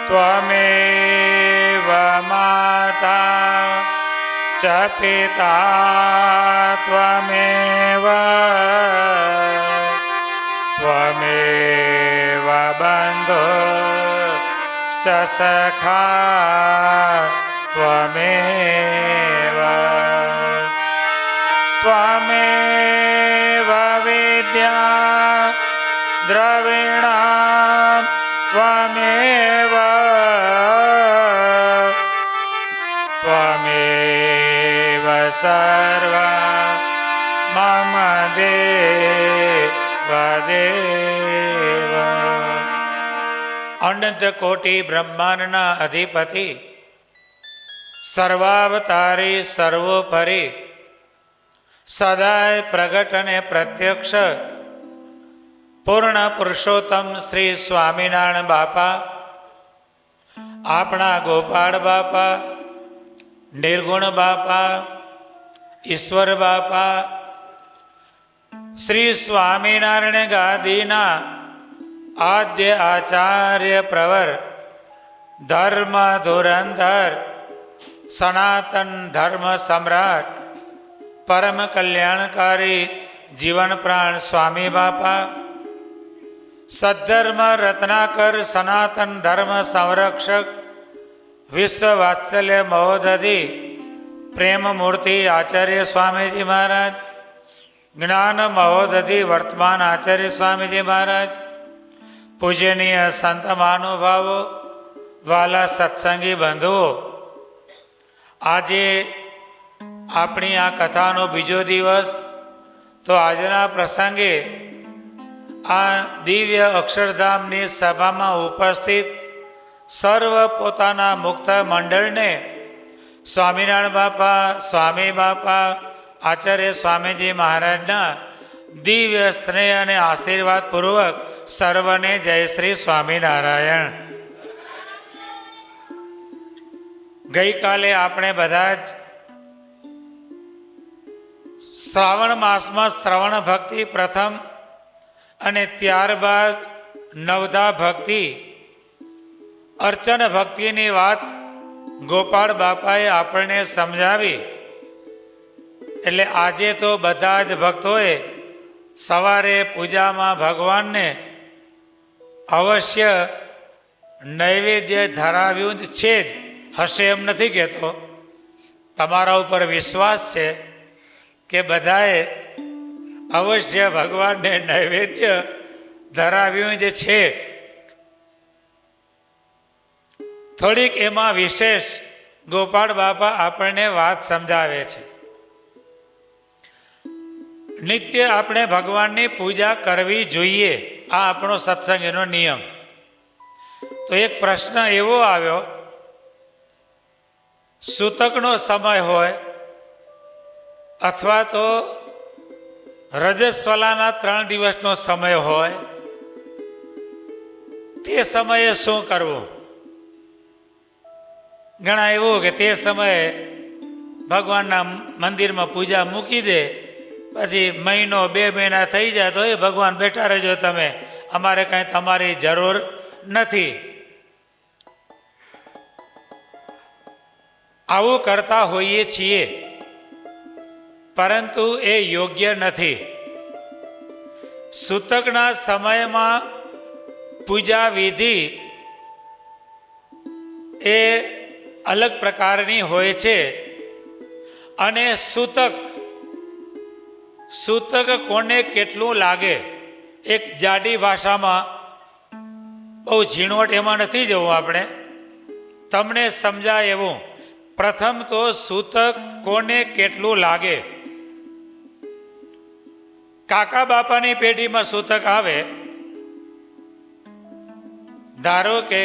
ત્વમેવ માતા ચ પિતા ત્વમેવ ત્વમેવ બંધુશ્ચ સખા ત્વમેવ ત્વમેવ વિદ્યા દ્રવિણાં ત્વમેવ ત્વમેવ સર્વા મમ દેવ. અનંત કોટી બ્રહ્માંડના અધિપતિ, સર્વાવતારી, સર્વોપરી, સદાય પ્રગટ અને પ્રત્યક્ષ પૂર્ણ પુરુષોત્તમ શ્રી સ્વામિનારાયણ બાપા, આપણા ગોપાળ બાપા, નિર્ગુણ બાપા, ઈશ્વર બાપા, શ્રી સ્વામિનારાયણ ગાદીના આદ્ય આચાર્ય પ્રવર, ધર્મ ધુરંધર, સનાતન ધર્મ સમ્રાટ, પરમ કલ્યાણકારી જીવન પ્રાણ સ્વામી બાપા, સદ્ધર્મ રત્નાકર, સનાતન ધર્મ સંરક્ષક, વિશ્વ વાત્સલ્ય મહોદધિ, પ્રેમ મૂર્તિ આચાર્ય સ્વામીજી મહારાજ, જ્ઞાન મહોદધિ વર્તમાન આચાર્ય સ્વામીજી મહારાજ, પૂજનીય સંત મહાનુભાવો, વાલા સત્સંગી બંધુઓ, આજે આપણી આ કથાનો બીજો દિવસ. તો આજના પ્રસંગે આ દિવ્ય અક્ષરધામની સભામાં ઉપસ્થિત સર્વ પોતાના મુક્ત મંડળને સ્વામિનારાયણ બાપા, સ્વામી બાપા, આચાર્ય સ્વામીજી મહારાજના દિવ્ય સ્નેહ અને આશીર્વાદ પૂર્વક સર્વને જય શ્રી સ્વામિનારાયણ. ગઈકાલે આપણે બધા જ શ્રાવણ માસમાં શ્રવણ ભક્તિ પ્રથમ અને ત્યારબાદ નવધા ભક્તિ, અર્ચન ભક્તિની વાત ગોપાળ બાપાએ આપણને સમજાવી. એટલે આજે તો બધા જ ભક્તોએ સવારે પૂજામાં ભગવાનને અવશ્ય નૈવેદ્ય ધરાવ્યું જ છે જ, હશે એમ નથી કહેતો, તમારા ઉપર વિશ્વાસ છે કે બધાએ અવશ્ય ભગવાનને નૈવેદ્ય ધરાવ્યું જ છે. થોડીક એમાં વિશેષ ગોપાળ બાપા આપણને વાત સમજાવે છે. નિત્ય આપણે ભગવાનની પૂજા કરવી જોઈએ, આ આપણો સત્સંગનો નિયમ. તો એક પ્રશ્ન એવો આવ્યો, સૂતકનો સમય હોય અથવા તો રજસ્વલાના 3 દિવસનો સમય હોય, તે સમયે શું કરવું? ઘણા એવું કે તે સમયે ભગવાનના મંદિરમાં પૂજા મૂકી દે, પછી મહિનો 2 મહિના થઈ જાય તો એ ભગવાન બેઠા રહેજો, તમે, અમારે કાંઈ તમારી જરૂર નથી. આવું કરતા હોઈએ છીએ, પરંતુ એ યોગ્ય નથી. સૂતકના સમયમાં પૂજા વિધિ એ અલગ પ્રકારની હોય છે. અને સૂતક કોને કેટલું લાગે, એક જાડી ભાષામાં, બહુ ઝીણવટ એમાં નથી જવું આપણે, તમને સમજાય એવું. પ્રથમ તો સૂતક કોને કેટલું લાગે. કાકા બાપાની પેઢીમાં સૂતક આવે, ધારો કે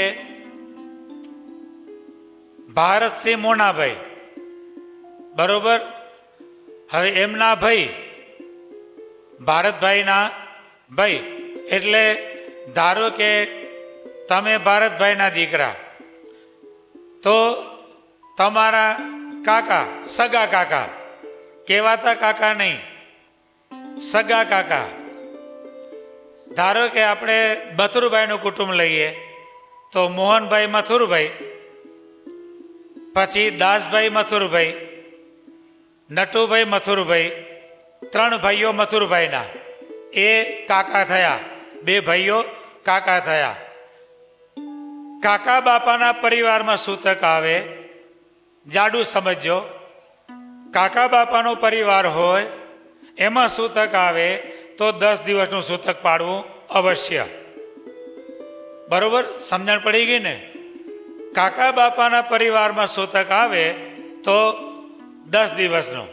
ભારતસિંહ મોનાભાઈ, બરોબર, હવે એમના ભાઈ ભારતભાઈના ભાઈ, એટલે ધારો કે તમે ભારતભાઈના દીકરા, તો તમારા કાકા, સગા કાકા, કહેવાતા કાકા નહીં, સગા કાકા. ધારો કે આપણે બથુરભાઈનું કુટુંબ લઈએ, તો મોહનભાઈ મથુરભાઈ, પછી દાસભાઈ મથુરભાઈ, નટુભાઈ મથુરભાઈ, 3 ભાઈઓ મથુરભાઈના એ કાકા થયા, 2 ભાઈઓ કાકા થયા. કાકા બાપાના પરિવારમાં સૂતક આવે, જાડું સમજો. કાકા બાપાનો પરિવાર હોય એમાં સૂતક આવે તો 10 દિવસનું સૂતક પાડવું અવશ્ય. બરોબર, સમજણ પડી ગઈ ને? કાકા બાપાના પરિવારમાં સૂતક આવે તો 10 દિવસનું.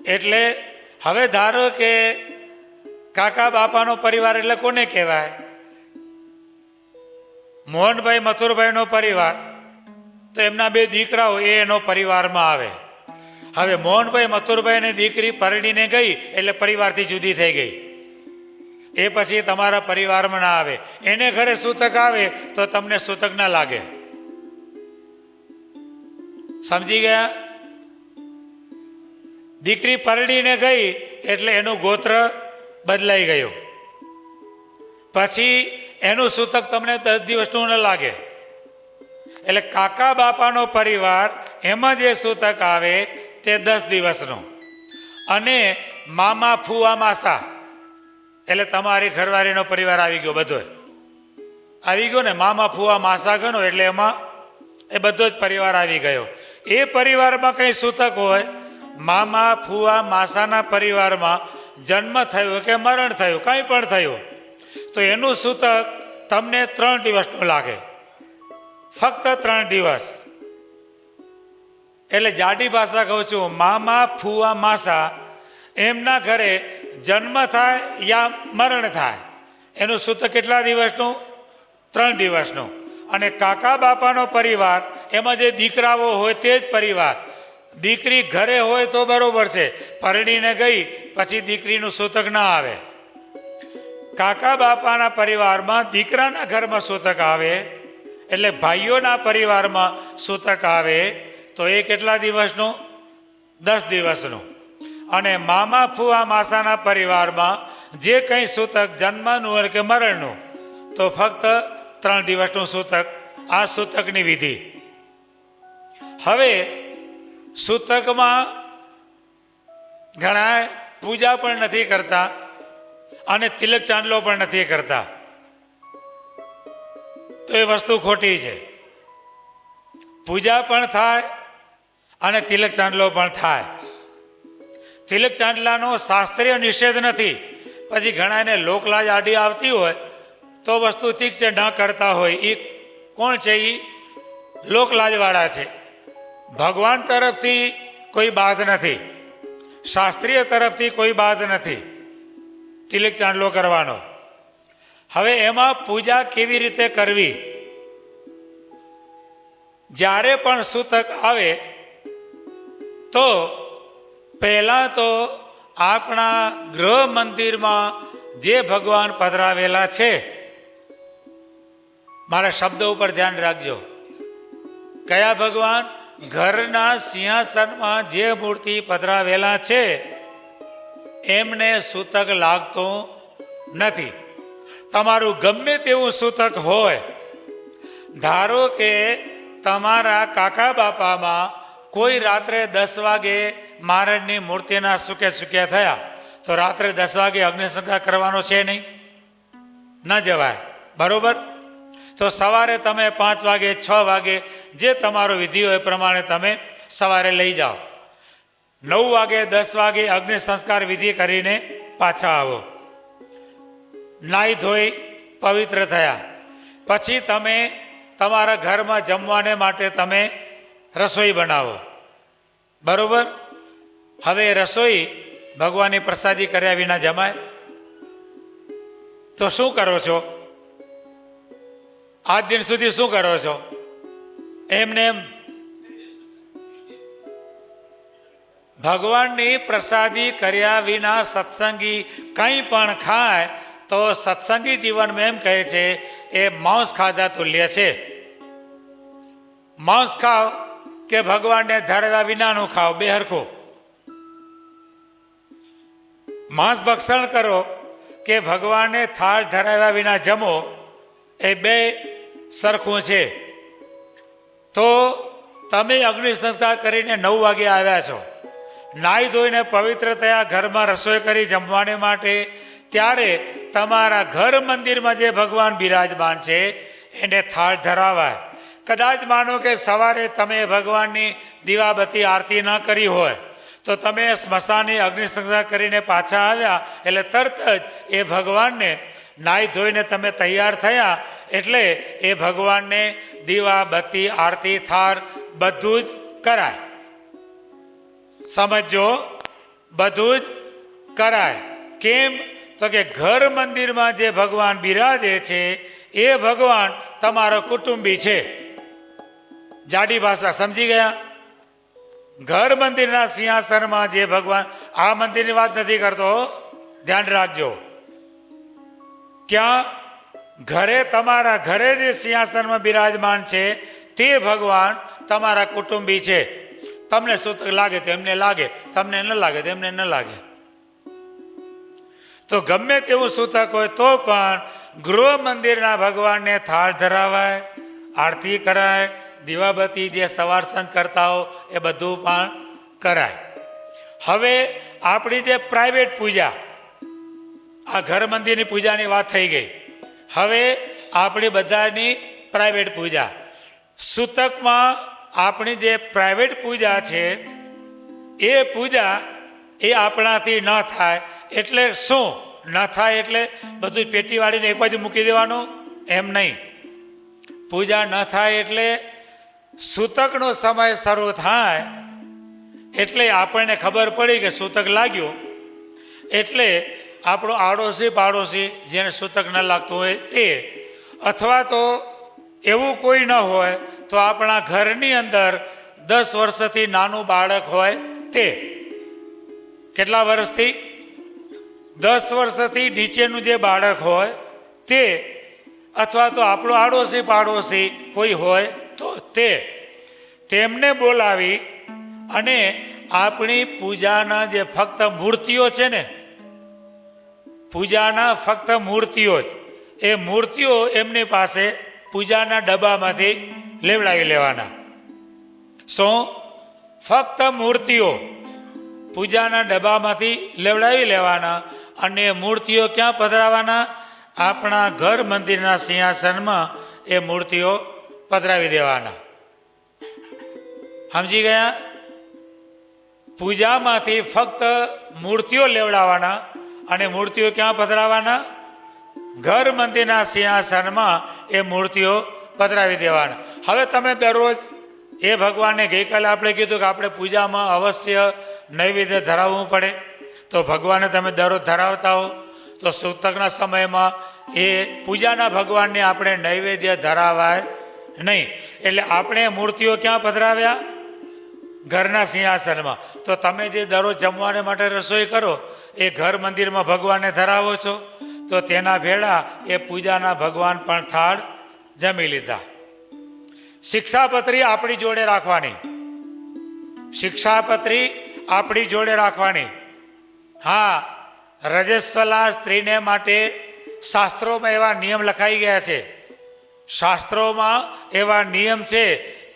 એટલે હવે ધારો કે કાકા બાપાનો પરિવાર એટલે કોને કહેવાય? મોહનભાઈ મથુરભાઈનો પરિવાર, તો એમના 2 દીકરાઓ એ એનો પરિવારમાં આવે. હવે મોહનભાઈ મથુરભાઈની દીકરી પરણીને ગઈ એટલે પરિવારથી જુદી થઈ ગઈ, એ પછી તમારા પરિવારમાં ના આવે. એને ઘરે સૂતક આવે તો તમને સૂતક ના લાગે. સમજી ગયા? દીકરી પરણીને ગઈ એટલે એનું ગોત્ર બદલાઈ ગયું, પછી એનું સૂતક તમને 10 દિવસનું ન લાગે. એટલે કાકા બાપાનો પરિવાર એમાં જે સૂતક આવે તે 10 દિવસનું. અને મામા ફુવા માસા એટલે તમારી ઘરવાળીનો પરિવાર આવી ગયો, બધો આવી ગયો ને. મામા ફુવા માસા ગણો એટલે એમાં એ બધો જ પરિવાર આવી ગયો. એ પરિવારમાં કંઈ સૂતક હોય, મામા ફુવા માસાના પરિવારમાં જન્મ થયો કે મરણ થયું, કંઈ પણ થયું, તો એનું સૂતક તમને 3 દિવસનું લાગે, ફક્ત 3 દિવસ. એટલે જાડી ભાષા કહું છું, મામા ફુવા માસા એમના ઘરે જન્મ થાય યા મરણ થાય એનું સૂતક કેટલા દિવસનું? 3 દિવસનું. અને કાકા બાપાનો પરિવાર એમાં જે દીકરાઓ હોય તે જ પરિવાર. દીકરી ઘરે હોય તો બરોબર છે, પરણીને ગઈ પછી દીકરીનું સૂતક ના આવે. કાકા બાપાના પરિવારમાં દીકરાના ઘરમાં સૂતક આવે એટલે ભાઈઓના પરિવારમાં સૂતક આવે તો એ કેટલા દિવસનું? 10 દિવસનું. અને મામા ફુવા માસાના પરિવારમાં જે કંઈ સૂતક જન્મનું હોય કે મરણનું તો ફક્ત 3 દિવસનું સૂતક. આ સૂતકની વિધિ. હવે સૂતકમાં ઘણા પૂજા પણ નથી કરતા અને તિલક ચાંદલો પણ નથી કરતા, તો એ વસ્તુ ખોટી છે. પૂજા પણ થાય અને તિલક ચાંદલો પણ થાય. તિલક ચાંદલાનો શાસ્ત્રીય નિષેધ નથી. પછી ઘણા એને લોકલાજ આડી આવતી હોય તો વસ્તુ ઠીક છે, ન કરતા હોય. એ કોણ છે? એ લોકલાજવાળા છે. ભગવાન તરફથી કોઈ બાધ નથી, શાસ્ત્રીય તરફથી કોઈ બાધ નથી તિલક ચાંદલો કરવાનો. હવે એમાં પૂજા કેવી રીતે કરવી? જ્યારે પણ સૂતક આવે તો પહેલાં તો આપણા ગૃહ મંદિરમાં જે ભગવાન પધરાવેલા છે, મારા શબ્દ ઉપર ધ્યાન રાખજો. કયા ભગવાન? ઘરના સિંહાસનમાં જે મૂર્તિ પધરાવેલા છે એમને સૂતક લાગતો નથી. તમારું ગમે તેવું સૂતક હોય, ધારો કે તમારા કાકા બાપામાં કોઈ રાત્રે 10 વાગે મહારાજની મૂર્તિના સુક્યા થયા તો રાત્રે 10 વાગે અગ્નિ સંસ્કાર કરવાનો છે નહીં, ન જવાય. બરોબર? તો સવારે તમે 5 વાગે 6 વાગે જે તમારો વિધિ હોય એ પ્રમાણે તમે સવારે લઈ જાઓ. 9 વાગે 10 વાગે અગ્નિ સંસ્કાર વિધિ કરીને પાછા આવો. નાહી ધોઈ પવિત્ર થયા પછી તમે તમારા ઘરમાં જમવાને માટે તમે રસોઈ બનાવો. બરોબર? હવે રસોઈ ભગવાનની પ્રસાદી કર્યા વિના જમાય? તો શું કરો છો? આજ દિન સુધી શું કરો છો? એમને એમ ભગવાનની પ્રસાદી કર્યા વિના સત્સંગી કંઈ પણ ખાય તો સત્સંગી જીવનમાં એમ કહે છે એ માંસ ખાધા તુલ્ય છે. માંસ ખાઓ કે ભગવાનને ધરાવ્યા વિનાનું ખાઓ, બે હરખું. માંસ ભક્ષણ કરો કે ભગવાનને થાળ ધરાવ્યા વિના જમો, એ બે સરખું છે. તો તમે અગ્નિ સંસ્કાર કરીને 9 વાગે આવ્યા છો, નાહી ધોઈને પવિત્ર થયા, ઘરમાં રસોઈ કરી જમવાને માટે, ત્યારે તમારા ઘર મંદિરમાં જે ભગવાન બિરાજમાન છે એને થાળ ધરાવાય. કદાચ માનો કે સવારે તમે ભગવાનની દીવાબત્તી આરતી ન કરી હોય તો તમે સ્મશાનની અગ્નિ સંસ્કાર કરીને પાછા આવ્યા એટલે તરત જ એ ભગવાનને નાહી ધોઈને તમે તૈયાર થયા એટલે એ ભગવાનને દીવાબત્તી આરતી થાળ બધું જ કરાય. સમજો, બધું જ કરાય. કેમ? તો કે ઘર મંદિરમાં જે ભગવાન બિરાજે છે એ ભગવાન તમારો કુટુંબી છે. જાડી ભાષા સમજી ગયા? ઘર મંદિરના સિંહાસનમાં જે ભગવાન, આ મંદિરની વાત નથી કરતો, ધ્યાન રાખજો. ક્યાં? ઘરે, તમારા ઘરે જે સિંહાસનમાં બિરાજમાન છે તે ભગવાન તમારા કુટુંબી છે. તમને સૂતક લાગે તો એમને લાગે, તમને ન લાગે તો એમને ન લાગે. તો ગમે તેવું સૂતક હોય તો પણ ગૃહ મંદિરના ભગવાનને થાળ ધરાવાય, આરતી કરાય, દીવાબત્તી જે સવાર સાંજ કરતા હો એ બધું પણ કરાય. હવે આપણી જે પ્રાઇવેટ પૂજા, આ ઘર મંદિરની પૂજાની વાત થઈ ગઈ. હવે આપણી બધાની પ્રાઇવેટ પૂજા, સૂતકમાં આપણી જે પ્રાઇવેટ પૂજા છે એ પૂજા એ આપણાથી ન થાય. એટલે શું ન થાય? એટલે બધું પેટી વાળીને એક બાજુ મૂકી દેવાનું, એમ નહીં. પૂજા ન થાય એટલે સૂતકનો સમય શરૂ થાય એટલે આપણને ખબર પડી કે સૂતક લાગ્યું, એટલે આપણો આડોશી પાડોશી જેને સૂતક ન લાગતું હોય તે, અથવા તો એવું કોઈ ન હોય તો આપણા ઘરની અંદર 10 વર્ષથી નાનું બાળક હોય તે, કેટલા વર્ષથી? 10 વર્ષથી નીચેનું જે બાળક હોય તે, અથવા તો આપણો આડોશી પાડોશી કોઈ હોય તો તે, તેમને બોલાવી અને આપણી પૂજાના જે ફક્ત મૂર્તિઓ છે ને, પૂજાના ફક્ત મૂર્તિઓ જ, એ મૂર્તિઓ એમની પાસે પૂજાના ડબ્બામાંથી લેવડાવી લેવાના. શું? ફક્ત મૂર્તિઓ પૂજાના ડબ્બામાંથી લેવડાવી લેવાના અને મૂર્તિઓ ક્યાં પધરાવાના? આપણા ઘર મંદિરના સિંહાસનમાં એ મૂર્તિઓ પધરાવી દેવાના. સમજી ગયા? પૂજામાંથી ફક્ત મૂર્તિઓ લેવડાવવાના અને મૂર્તિઓ ક્યાં પધરાવાના? ઘર મંદિરના સિંહાસનમાં એ મૂર્તિઓ પધરાવી દેવાના. હવે તમે દરરોજ એ ભગવાનને, ગઈકાલે આપણે કીધું કે આપણે પૂજામાં અવશ્ય નૈવેદ્ય ધરાવવું પડે, તો ભગવાનને તમે દરરોજ ધરાવતા હો તો સૂતકના સમયમાં એ પૂજાના ભગવાનને આપણે નૈવેદ્ય ધરાવાય નહીં. એટલે આપણે મૂર્તિઓ ક્યાં પધરાવ્યા? ઘરના સિંહાસનમાં. તો તમે જે દરરોજ જમવાને માટે રસોઈ કરો એ ઘર મંદિરમાં ભગવાનને ધરાવો છો, તો તેના ભેળા એ પૂજાના ભગવાન પણ થાળ જમી લીધા. શિક્ષાપત્રી આપણી જોડે રાખવાની, શિક્ષાપત્રી આપણી જોડે રાખવાની. હા, રજસ્વલા સ્ત્રીને માટે શાસ્ત્રોમાં એવા નિયમ લખાઈ ગયા છે. શાસ્ત્રોમાં એવા નિયમ છે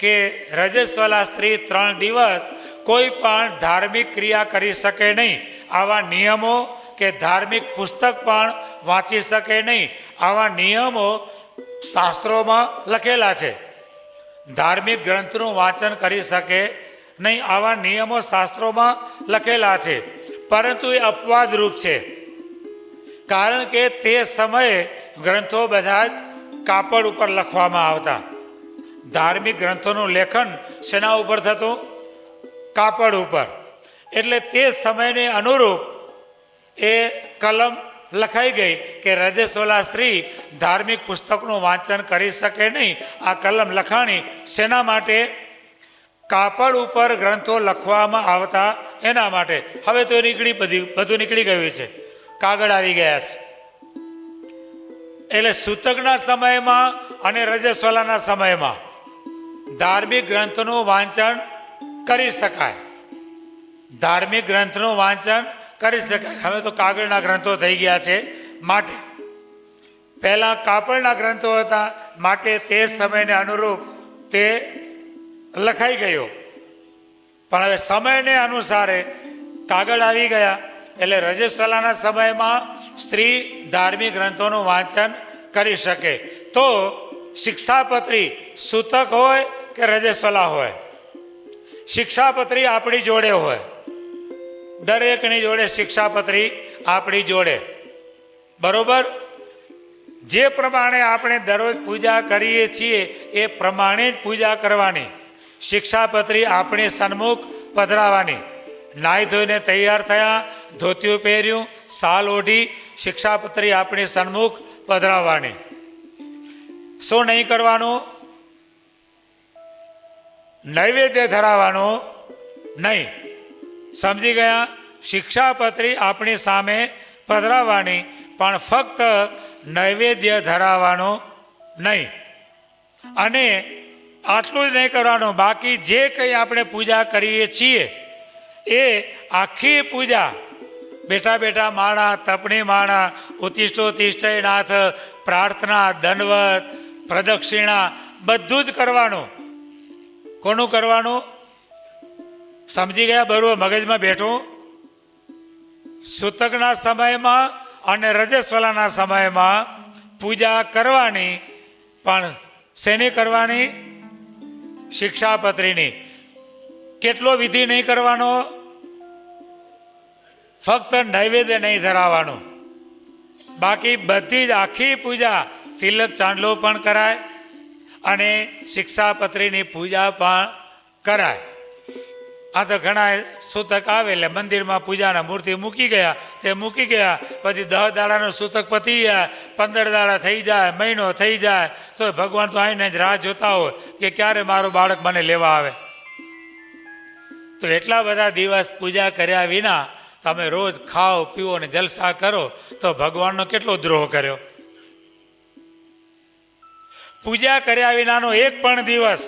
કે રજસ્વલા સ્ત્રી 3 દિવસ કોઈ પણ ધાર્મિક ક્રિયા કરી શકે નહીં. આવા નિયમો કે ધાર્મિક પુસ્તક પણ વાંચી શકે નહીં. આવા નિયમો શાસ્ત્રોમાં લખેલા છે. ધાર્મિક ગ્રંથનું વાંચન કરી શકે નહીં, આવા નિયમો શાસ્ત્રોમાં લખેલા છે. પરંતુ એ અપવાદરૂપ છે, કારણ કે તે સમયે ગ્રંથો બધા જ કાપડ ઉપર લખવામાં આવતા. ધાર્મિક ગ્રંથોનું લેખન શેના ઉપર થતું? કાપડ ઉપર. એટલે તે સમયને અનુરૂપ એ કલમ લખાઈ ગઈ કે રજસ્વલા સ્ત્રી ધાર્મિક પુસ્તકનું વાંચન કરી શકે નહીં. આ કલમ લખાણી શેના માટે? કાપડ ઉપર ગ્રંથો લખવામાં આવતા એના માટે. હવે તો બધું નીકળી ગયું છે, કાગળ આવી ગયા છે. એટલે સૂતકના સમયમાં અને રજસ્વલાના સમયમાં ધાર્મિક ગ્રંથનું વાંચન કરી શકાય. ધાર્મિક ગ્રંથનું વાંચન કરી શકાય. હવે તો કાગળના ગ્રંથો થઈ ગયા છે માટે. પહેલાં કાપડના ગ્રંથો હતા, માટે તે સમયને અનુરૂપ તે લખાઈ ગયો. પણ હવે સમયને અનુસારે કાગળ આવી ગયા, એટલે રજસ્વલાના સમયમાં સ્ત્રી ધાર્મિક ગ્રંથોનું વાંચન કરી શકે. તો શિક્ષાપત્રી સૂતક હોય કે રજસ્વલા હોય, શિક્ષાપત્રી આપણી જોડે હોય. દરેકની જોડે શિક્ષાપત્રી આપણી જોડે. બરોબર. જે પ્રમાણે આપણે દરરોજ પૂજા કરીએ છીએ એ પ્રમાણે જ પૂજા કરવાની. શિક્ષાપત્રી આપણી સન્મુખ પધરાવાની. નાહી ધોઈને તૈયાર થયા, ધોતિયું પહેર્યું, શાલ ઓઢી, શિક્ષાપત્રી આપણી સન્મુખ પધરાવવાની. શું નહીં કરવાનું? નૈવેદ્ય ધરાવવાનું નહીં. સમજી ગયા? શિક્ષાપત્રી આપણી સામે પધરાવવાની, પણ ફક્ત નૈવેદ્ય ધરાવવાનું નહીં. અને આટલું જ નહીં કરવાનું. બાકી જે કંઈ આપણે પૂજા કરીએ છીએ એ આખી પૂજા બેઠા બેઠા માળા, તપણી માળા, ઉત્તિષ્ઠોત્તિષ્ઠનાથ, પ્રાર્થના, દંડવત, પ્રદક્ષિણા બધું જ કરવાનું. કોનું કરવાનું? સમજી ગયા? બરોબર મગજમાં બેઠું. સૂતકના સમયમાં અને રજસ્વલાના સમયમાં પૂજા કરવાની, પણ શેની કરવાની? શિક્ષાપત્રીની. કેટલો વિધિ નહીં કરવાનો? ફક્ત નૈવેદ્ય નહીં ધરાવવાનું. બાકી બધી જ આખી પૂજા, તિલક ચાંદલો પણ કરાય અને શિક્ષાપત્રીની પૂજા પણ કરાય. આ તો ઘણા સૂતક આવે એટલે મંદિરમાં પૂજાના મૂર્તિ મૂકી ગયા, તે મૂકી ગયા, પછી 10 દાડાનું સૂતક પતી જાય, 15 દાડા થઈ જાય, મહિનો થઈ જાય, તો ભગવાન તો આવીને જ રાહ જોતા હોય કે ક્યારે મારું બાળક મને લેવા આવે. તો એટલા બધા દિવસ પૂજા કર્યા વિના તમે રોજ ખાઓ પીવો અને જલસા કરો તો ભગવાનનો કેટલો દ્રોહ કર્યો. પૂજા કર્યા વિનાનો એક પણ દિવસ,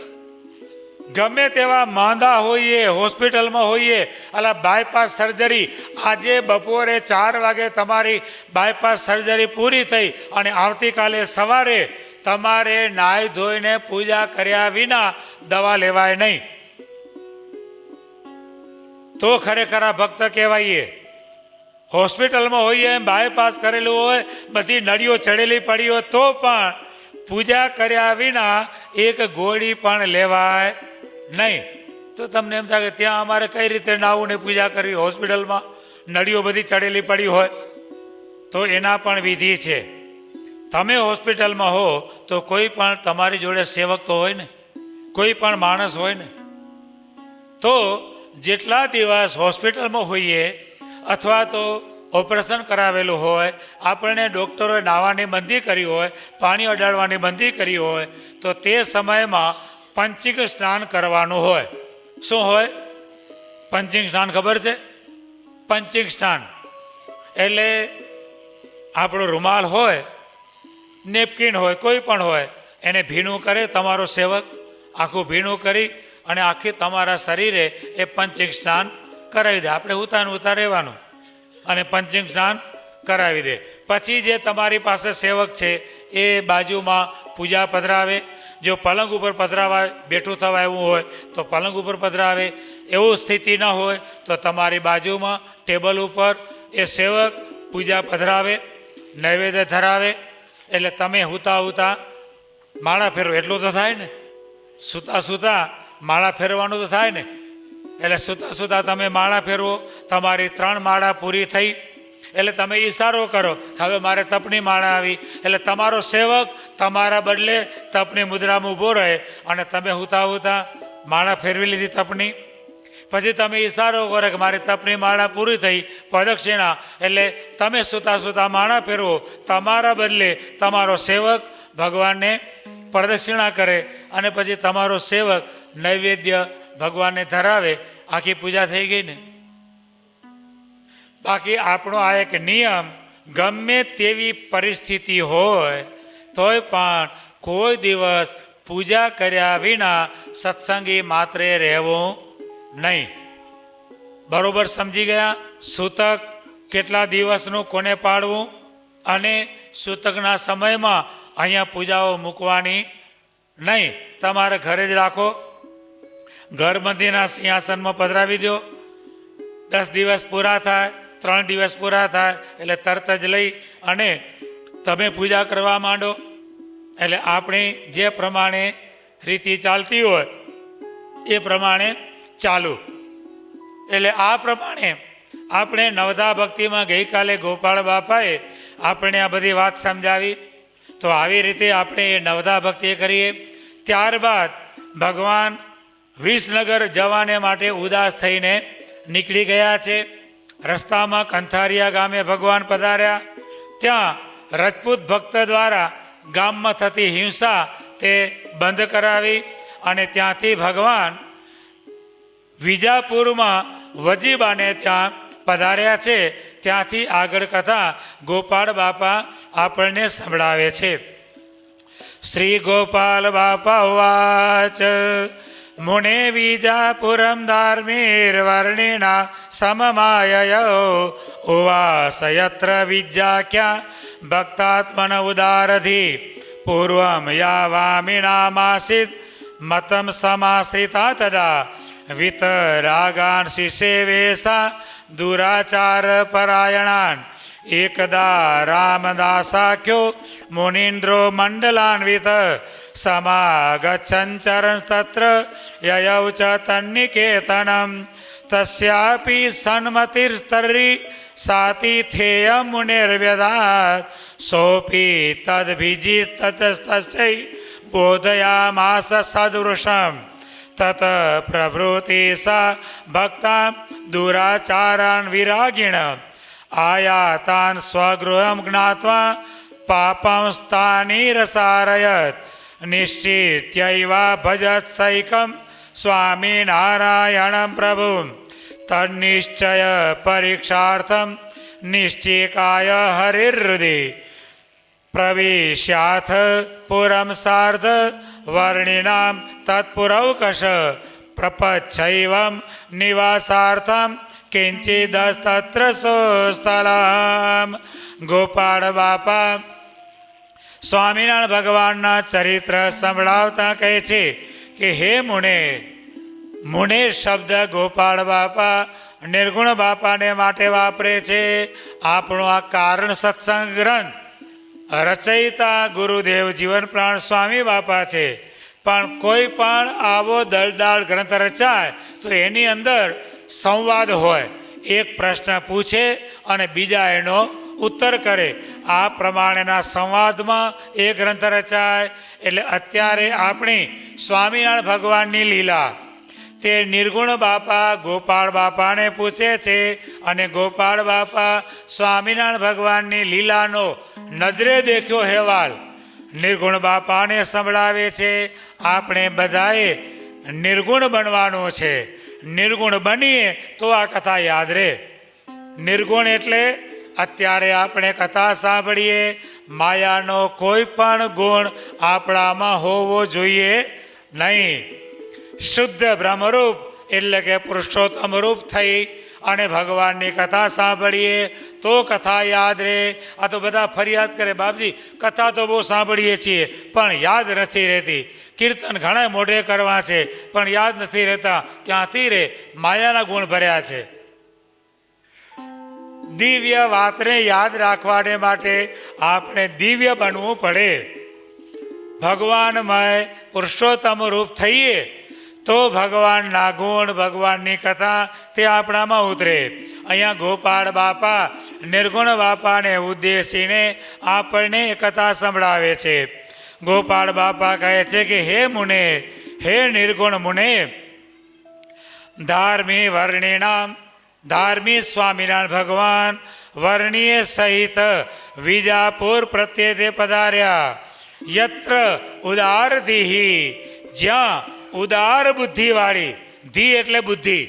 ગમે તેવા માંદા હોઈએ, હોસ્પિટલમાં હોઈએ, અલા બાયપાસ સર્જરી, આજે બપોરે 4 વાગે તમારી બાયપાસ સર્જરી પૂરી થઈ અને આવતીકાલે સવારે તમારે નાહી ધોઈને પૂજા કર્યા વિના દવા લેવાય નહીં. તો ખરેખર આ ભક્ત કહેવાઈએ. હોસ્પિટલમાં હોઈએ, બાયપાસ કરેલું હોય, બધી નળીઓ ચડેલી પડી હોય, તો પણ પૂજા કર્યા વિના એક ગોળી પણ લેવાય નહીં. તો તમને એમ થાય કે ત્યાં અમારે કઈ રીતે નાવું ને પૂજા કરવી? હોસ્પિટલમાં નળીઓ બધી ચડેલી પડી હોય તો એના પણ વિધિ છે. તમે હોસ્પિટલમાં હો તો કોઈ પણ તમારી જોડે સેવક તો હોય ને, કોઈ પણ માણસ હોય ને. તો જેટલા દિવસ હોસ્પિટલમાં હોઈએ અથવા તો ઓપરેશન કરાવેલું હોય, આપણને ડૉક્ટરોએ નાહવાની બંધી કરી હોય, પાણી અડાડવાની બંધી કરી હોય, તો તે સમયમાં પંચિંગ સ્નાન કરવાનું હોય. શું હોય? પંચિંગ સ્નાન ખબર છે? પંચિંગ સ્નાન એટલે આપણો રૂમાલ હોય, નેપકિન હોય, કોઈ પણ હોય, એને ભીનું કરે તમારો સેવક, આખું ભીનું કરી અને આખી તમારા શરીરે એ પંચિંગ સ્નાન કરાવી દે. આપણે ઉતાર રહેવાનું અને પંચિંગ સ્નાન કરાવી દે. પછી જે તમારી પાસે સેવક છે એ બાજુમાં પૂજા પધરાવે. જો પલંગ ઉપર પધરાવા બેઠું થવા એવું હોય તો પલંગ ઉપર પધરાવે. એવું સ્થિતિ ન હોય તો તમારી બાજુમાં ટેબલ ઉપર એ સેવક પૂજા પધરાવે, નૈવેદ્ય ધરાવે. એટલે તમે હુતા માળા ફેરવો એટલું તો થાય ને. સૂતા માળા ફેરવાનું તો થાય ને. એટલે સૂતા તમે માળા ફેરવો. તમારી 3 માળા પૂરી થઈ એટલે તમે ઈશારો કરો કે હવે મારે તપની માળા આવી. એટલે તમારો સેવક તમારા બદલે તપની મુદ્રામાં ઊભો રહે અને તમે હુતા માળા ફેરવી લીધી તપની. પછી તમે ઈશારો કરો કે મારી તપની માળા પૂરી થઈ, પ્રદક્ષિણા. એટલે તમે સૂતા માળા ફેરવો, તમારા બદલે તમારો સેવક ભગવાનને પ્રદક્ષિણા કરે અને પછી તમારો સેવક નૈવેદ્ય ભગવાનને ધરાવે. આખી પૂજા થઈ ગઈ ને. બાકી આપણો આ એક નિયમ, ગમે તેવી પરિસ્થિતિ હોય તોય પણ કોઈ દિવસ પૂજા કર્યા વિના સત્સંગી માત્રે રહેવું નહીં. બરોબર સમજી ગયા? સૂતક કેટલા દિવસનું કોને પાડવું અને સૂતકના સમયમાં અહીંયા પૂજાઓ મૂકવાની નહીં, તમારે ઘરે જ રાખો. ઘરબંધીના સિંહાસનમાં પધરાવી દો. 10 દિવસ પૂરા થાય, 3 દિવસ પૂરા થાય એટલે તરત જ લઈ અને તમે પૂજા કરવા માંડો. એટલે આપણી જે પ્રમાણે રીતિ ચાલતી હોય એ પ્રમાણે ચાલુ. એટલે આ પ્રમાણે આપણે નવધા ભક્તિમાં ગઈકાલે ગોપાળ બાપાએ આપણે આ બધી વાત સમજાવી. તો આવી રીતે આપણે એ નવધા ભક્તિ કરીએ. ત્યારબાદ ભગવાન વિસનગર જવાને માટે ઉદાસ થઈને નીકળી ગયા છે. રસ્તામાં કંથારિયા ગામે ભગવાન પધાર્યા. ત્યાં રજપૂત ભક્ત દ્વારા ગામમાં થતી હિંસા તે બંધ કરાવી અને ત્યાંથી ભગવાન વિજાપુરમાં વજીબાને ત્યાં પધાર્યા છે. ત્યાંથી આગળ કથા ગોપાળ બાપા આપણને સંભળાવે છે. શ્રી ગોપાલ બાપા વાચ મુને વિજાપુરમ ધાર્મિર્વર્ણિના સમમાયયો ઉવાસયત્ર વિજ્ઞાખ્યા ભક્તાત્મન ઉદારધિ પૂર્વમ યાવામિનામાસિત મતમ સમાશ્રિતા તદા વિતરાગાન શિશેવેશા દુરાચાર પરાયણાન એકદા રામદાસાખ્યો મુનીન્દ્રો મંડલાન્વિત સમાગચ્છન ચરંસ્તત્ર યયૌ ચ તન્નિકેતનમ તસ્યાપી સન્મતિર્સ્તરી સાતિથેય મુનિર્વ્યદાત સોપી તદભિજિતસ્તસ્ય બોધયામાસ સદૃશમ તત પ્રભૃતિ સા ભક્તા દુરાચારાન વિરાગિણ આયાતાન સ્વગૃહમ જ્ઞાત્વા પાપં સ્થાનિરસારયત નિશ્ચિત્યૈવા ભજત સૈકમ સ્વામિનારાયણં પ્રભું તન્નિશ્ચય પરીક્ષાર્થમ નિશ્ચિકાય હરિહૃદિ પ્રવિશ્યાથ પુરમ સાર્ધ વર્ણિનામ તત્પુરૌકશ પ્રપચ્છૈવમ નિવાસાર્થમ કિંચિદસ્તત્ર સ્થલમ. ગોપાળ બાપા સ્વામિનારાયણ ભગવાનના ચરિત્ર સંભળાવતા કહે છે કે હે મુને, મુને શબ્દ ગોપાળ બાપા નિર્ગુણ બાપાને માટે વાપરે છે. આપણો આ કારણ સત્સંગ ગ્રંથ રચયિતા ગુરુદેવ જીવન પ્રાણ સ્વામી બાપા છે. પણ કોઈ પણ આવો દળદાળ ગ્રંથ રચાય તો એની અંદર સંવાદ હોય. એક પ્રશ્ન પૂછે અને બીજા એનો ઉત્તર કરે. આ પ્રમાણેના સંવાદમાં એ ગ્રંથ રચાય. એટલે અત્યારે આપણી સ્વામિનારાયણ ભગવાનની લીલા તે નિર્ગુણ બાપા ગોપાળ બાપાને પૂછે છે અને ગોપાળ બાપા સ્વામિનારાયણ ભગવાનની લીલાનો નજરે દેખ્યો હેવાલ નિર્ગુણ બાપાને સંભળાવે છે. આપણે બધાએ નિર્ગુણ બનવાનું છે. નિર્ગુણ બનીએ તો આ કથા યાદ રહે. નિર્ગુણ એટલે અત્યારે આપણે કથા સાંભળીએ, માયાનો કોઈ પણ ગુણ આપણામાં હોવો જોઈએ નહીં. શુદ્ધ બ્રહ્મરૂપ એટલે કે પુરુષોત્તમ રૂપ થઈ અને ભગવાનની કથા સાંભળીએ તો કથા યાદ રહે. આ તો બધા ફરિયાદ કરે, બાપજી કથા તો બહુ સાંભળીએ છીએ પણ યાદ નથી રહેતી. કીર્તન ઘણા મોઢે કરવા છે પણ યાદ નથી રહેતા. ક્યાંથી રે? માયાના ગુણ ભર્યા છે. દિવ્ય વાતને યાદ રાખવાને માટે આપણે દિવ્ય બનવું પડે. ભગવાનમય પુરુષોત્તમ રૂપ થઈએ તો ભગવાનના ગુણ, ભગવાનની કથા તે આપણામાં ઉતરે. અહીંયા ગોપાળ બાપા નિર્ગુણ બાપાને ઉદ્દેશીને આપણને કથા સંભળાવે છે. ગોપાળ બાપા કહે છે કે હે મુને, હે નિર્ગુણ મુને, ધાર્મી વર્ણિનામ, ધાર્મી સ્વામિનારાયણ ભગવાન વર્ણીય સહિત વિજાપુર પ્રત્યે તે પધાર્યા. યત્ર ઉદારધિ, જ્યાં ઉદાર બુદ્ધિવાળી, ધી એટલે બુદ્ધિ,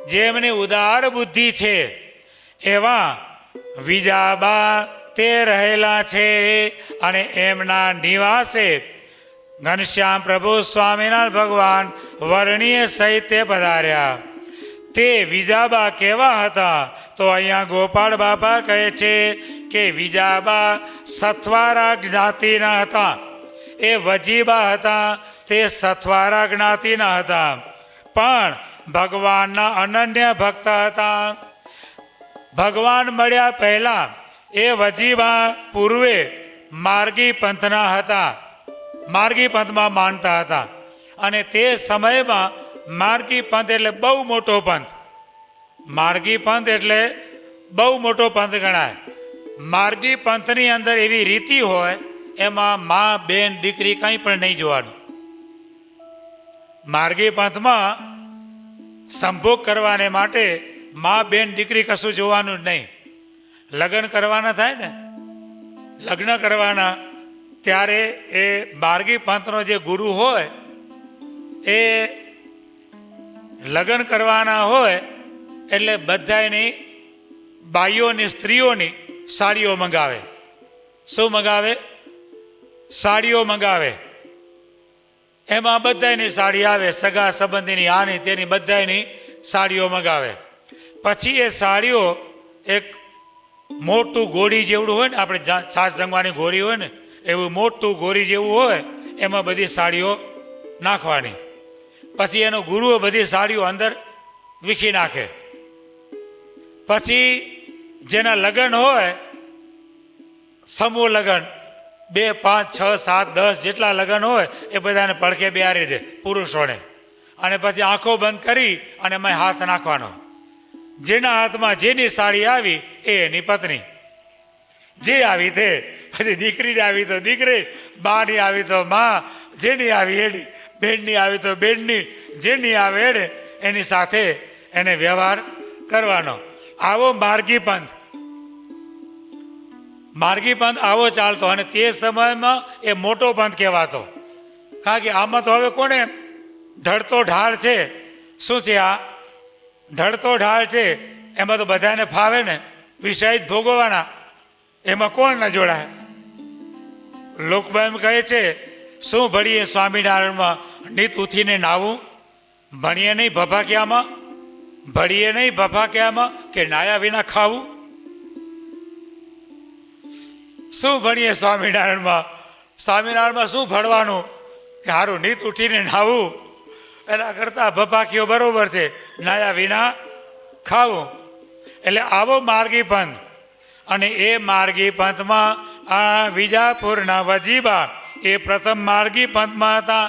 જેમની ઉદાર બુદ્ધિ છે એવા વિજાબા તે રહેલા છે. અને એમના નિવાસે ઘનશ્યામ પ્રભુ સ્વામિનારાયણ ભગવાન વર્ણીય સહિત તે પધાર્યા. તે વિજાબા કેવા હતા? તો તો અહીંયા ગોપાળ બાપા કહે છે કે વિજાબા સથવારા જ્ઞાતિના હતા. એ વજીબા હતા તે સથવારા જ્ઞાતિના હતા, પણ ભગવાનના અનન્ય ભક્ત હતા. ભગવાન મળ્યા પહેલા એ વજીબા પૂર્વે માર્ગી પંથના હતા, માર્ગી પંથમાં માનતા હતા. અને તે સમયમાં માર્ગી પંથ એટલે બહુ મોટો પંથ. માર્ગી પંથ એટલે બહુ મોટો પંથ ગણાય. માર્ગી પંથની અંદર એવી રીતિ હોય, એમાં મા બેન દીકરી કંઈ પણ નહીં જોવાનું. માર્ગી પંથમાં સંભોગ કરવાને માટે મા બેન દીકરી કશું જોવાનું જ નહીં. લગ્ન કરવાના થાય ને, લગ્ન કરવાના ત્યારે એ માર્ગી પંથનો જે ગુરુ હોય એ લગ્ન કરવાના હોય એટલે બધાની બાઈઓની સ્ત્રીઓની સાડીઓ મંગાવે. શું મંગાવે? સાડીઓ મંગાવે. એમાં બધાની સાડી આવે, સગા સંબંધીની આની તેની બધાની સાડીઓ મંગાવે. પછી એ સાડીઓ એક મોટું ગોળી જેવડું હોય ને, આપણે છાશ જમવાની ગોળી હોય ને, એવું મોટું ગોળી જેવું હોય, એમાં બધી સાડીઓ નાખવાની. પછી એનો ગુરુઓ બધી સાડીઓ અંદર વીખી નાખે. પછી જેના લગ્ન હોય, સમૂહ લગ્ન 2, 5, 6, 7, 10 જેટલા લગ્ન હોય એ બધાને પડખે બેહારી દે પુરુષોને. અને પછી આંખો બંધ કરી અને એમાં હાથ નાખવાનો. જેના હાથમાં જેની સાડી આવી એ એની પત્ની. જે આવી તે, પછી દીકરીને આવી તો દીકરી, બાની આવી તો મા, જેની આવી એની, બેનની આવી તો બેનની, જેની આવે એને એની સાથે એને વ્યવહાર કરવાનો. આવો માર્ગી પંથ, માર્ગી પંથ આવો ચાલતો. અને તે સમયમાં એ મોટો પંથ કહેવાતો. કારણ કે આમાં તો હવે કોને ઢળતો ઢાળ છે. શું છે આ ઢળતો ઢાળ છે? એમાં તો બધાને ફાવે ને, વિષય જ ભોગવવાના, એમાં કોણ ન જોડાય? લોકમાં એમ કહે છે, શું ભણીએ સ્વામિનારાયણમાં નીત ઉઠીને નાવું? ભણીએ નહીં ભભાક્યામાં, ભણીએ નહીં ભભાક્યામાં, કે નાયા વિના ખાવું? શું ભણીએ સ્વામિનારાયણમાં? સ્વામિનારાયણમાં શું ભણવાનું કે હારું નીત ઉઠીને નાવું? એના કરતાં ભભાકીઓ બરોબર છે, નાયા વિના ખાવું. એટલે આવો માર્ગી પંથ. અને એ માર્ગી પંથમાં આ વિજાપુરના વજીબા એ પ્રથમ માર્ગી પંથમાં હતા.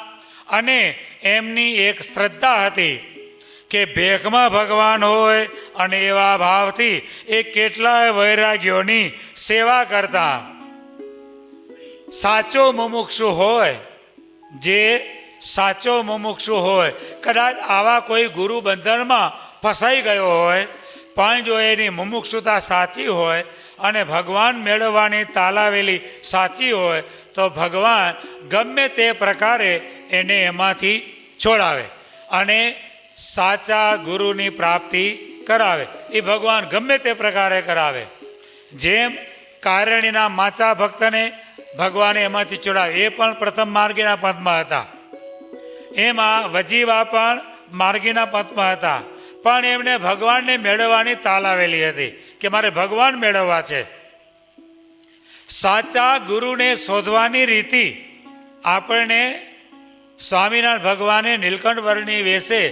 અને એમની એક શ્રદ્ધા હતી કે ભેખમાં ભગવાન હોય, અને એવા ભાવથી એ કેટલાય વૈરાગ્યોની સેવા કરતા. સાચો મુમુક્ષુ હોય, જે સાચો મુમુક્ષુ હોય, કદાચ આવા કોઈ ગુરુ બંધનમાં ફસાઈ ગયો હોય, પણ જો એની મુમુક્ષુતા સાચી હોય અને ભગવાન મેળવવાની તાલાવેલી સાચી હોય, તો ભગવાન ગમે તે પ્રકારે એને એમાંથી છોડાવે અને સાચા ગુરુની પ્રાપ્તિ કરાવે. એ ભગવાન ગમે તે પ્રકારે કરાવે. જેમ કારણીના માચા ભક્તને ભગવાને એમાંથી છોડાવે, એ પણ પ્રથમ માર્ગીના પંથમાં હતા. એમાં વજીબા પણ માર્ગીના પંથમાં હતા, પણ એમને ભગવાનને મેળવવાની તાલાવેલી હતી કે મારે ભગવાન મેળવવા છે. સાચા ગુરુને શોધવાની રીતિ આપણને સ્વામિનારાયણ ભગવાને નીલકંઠ વર્ણની વેશે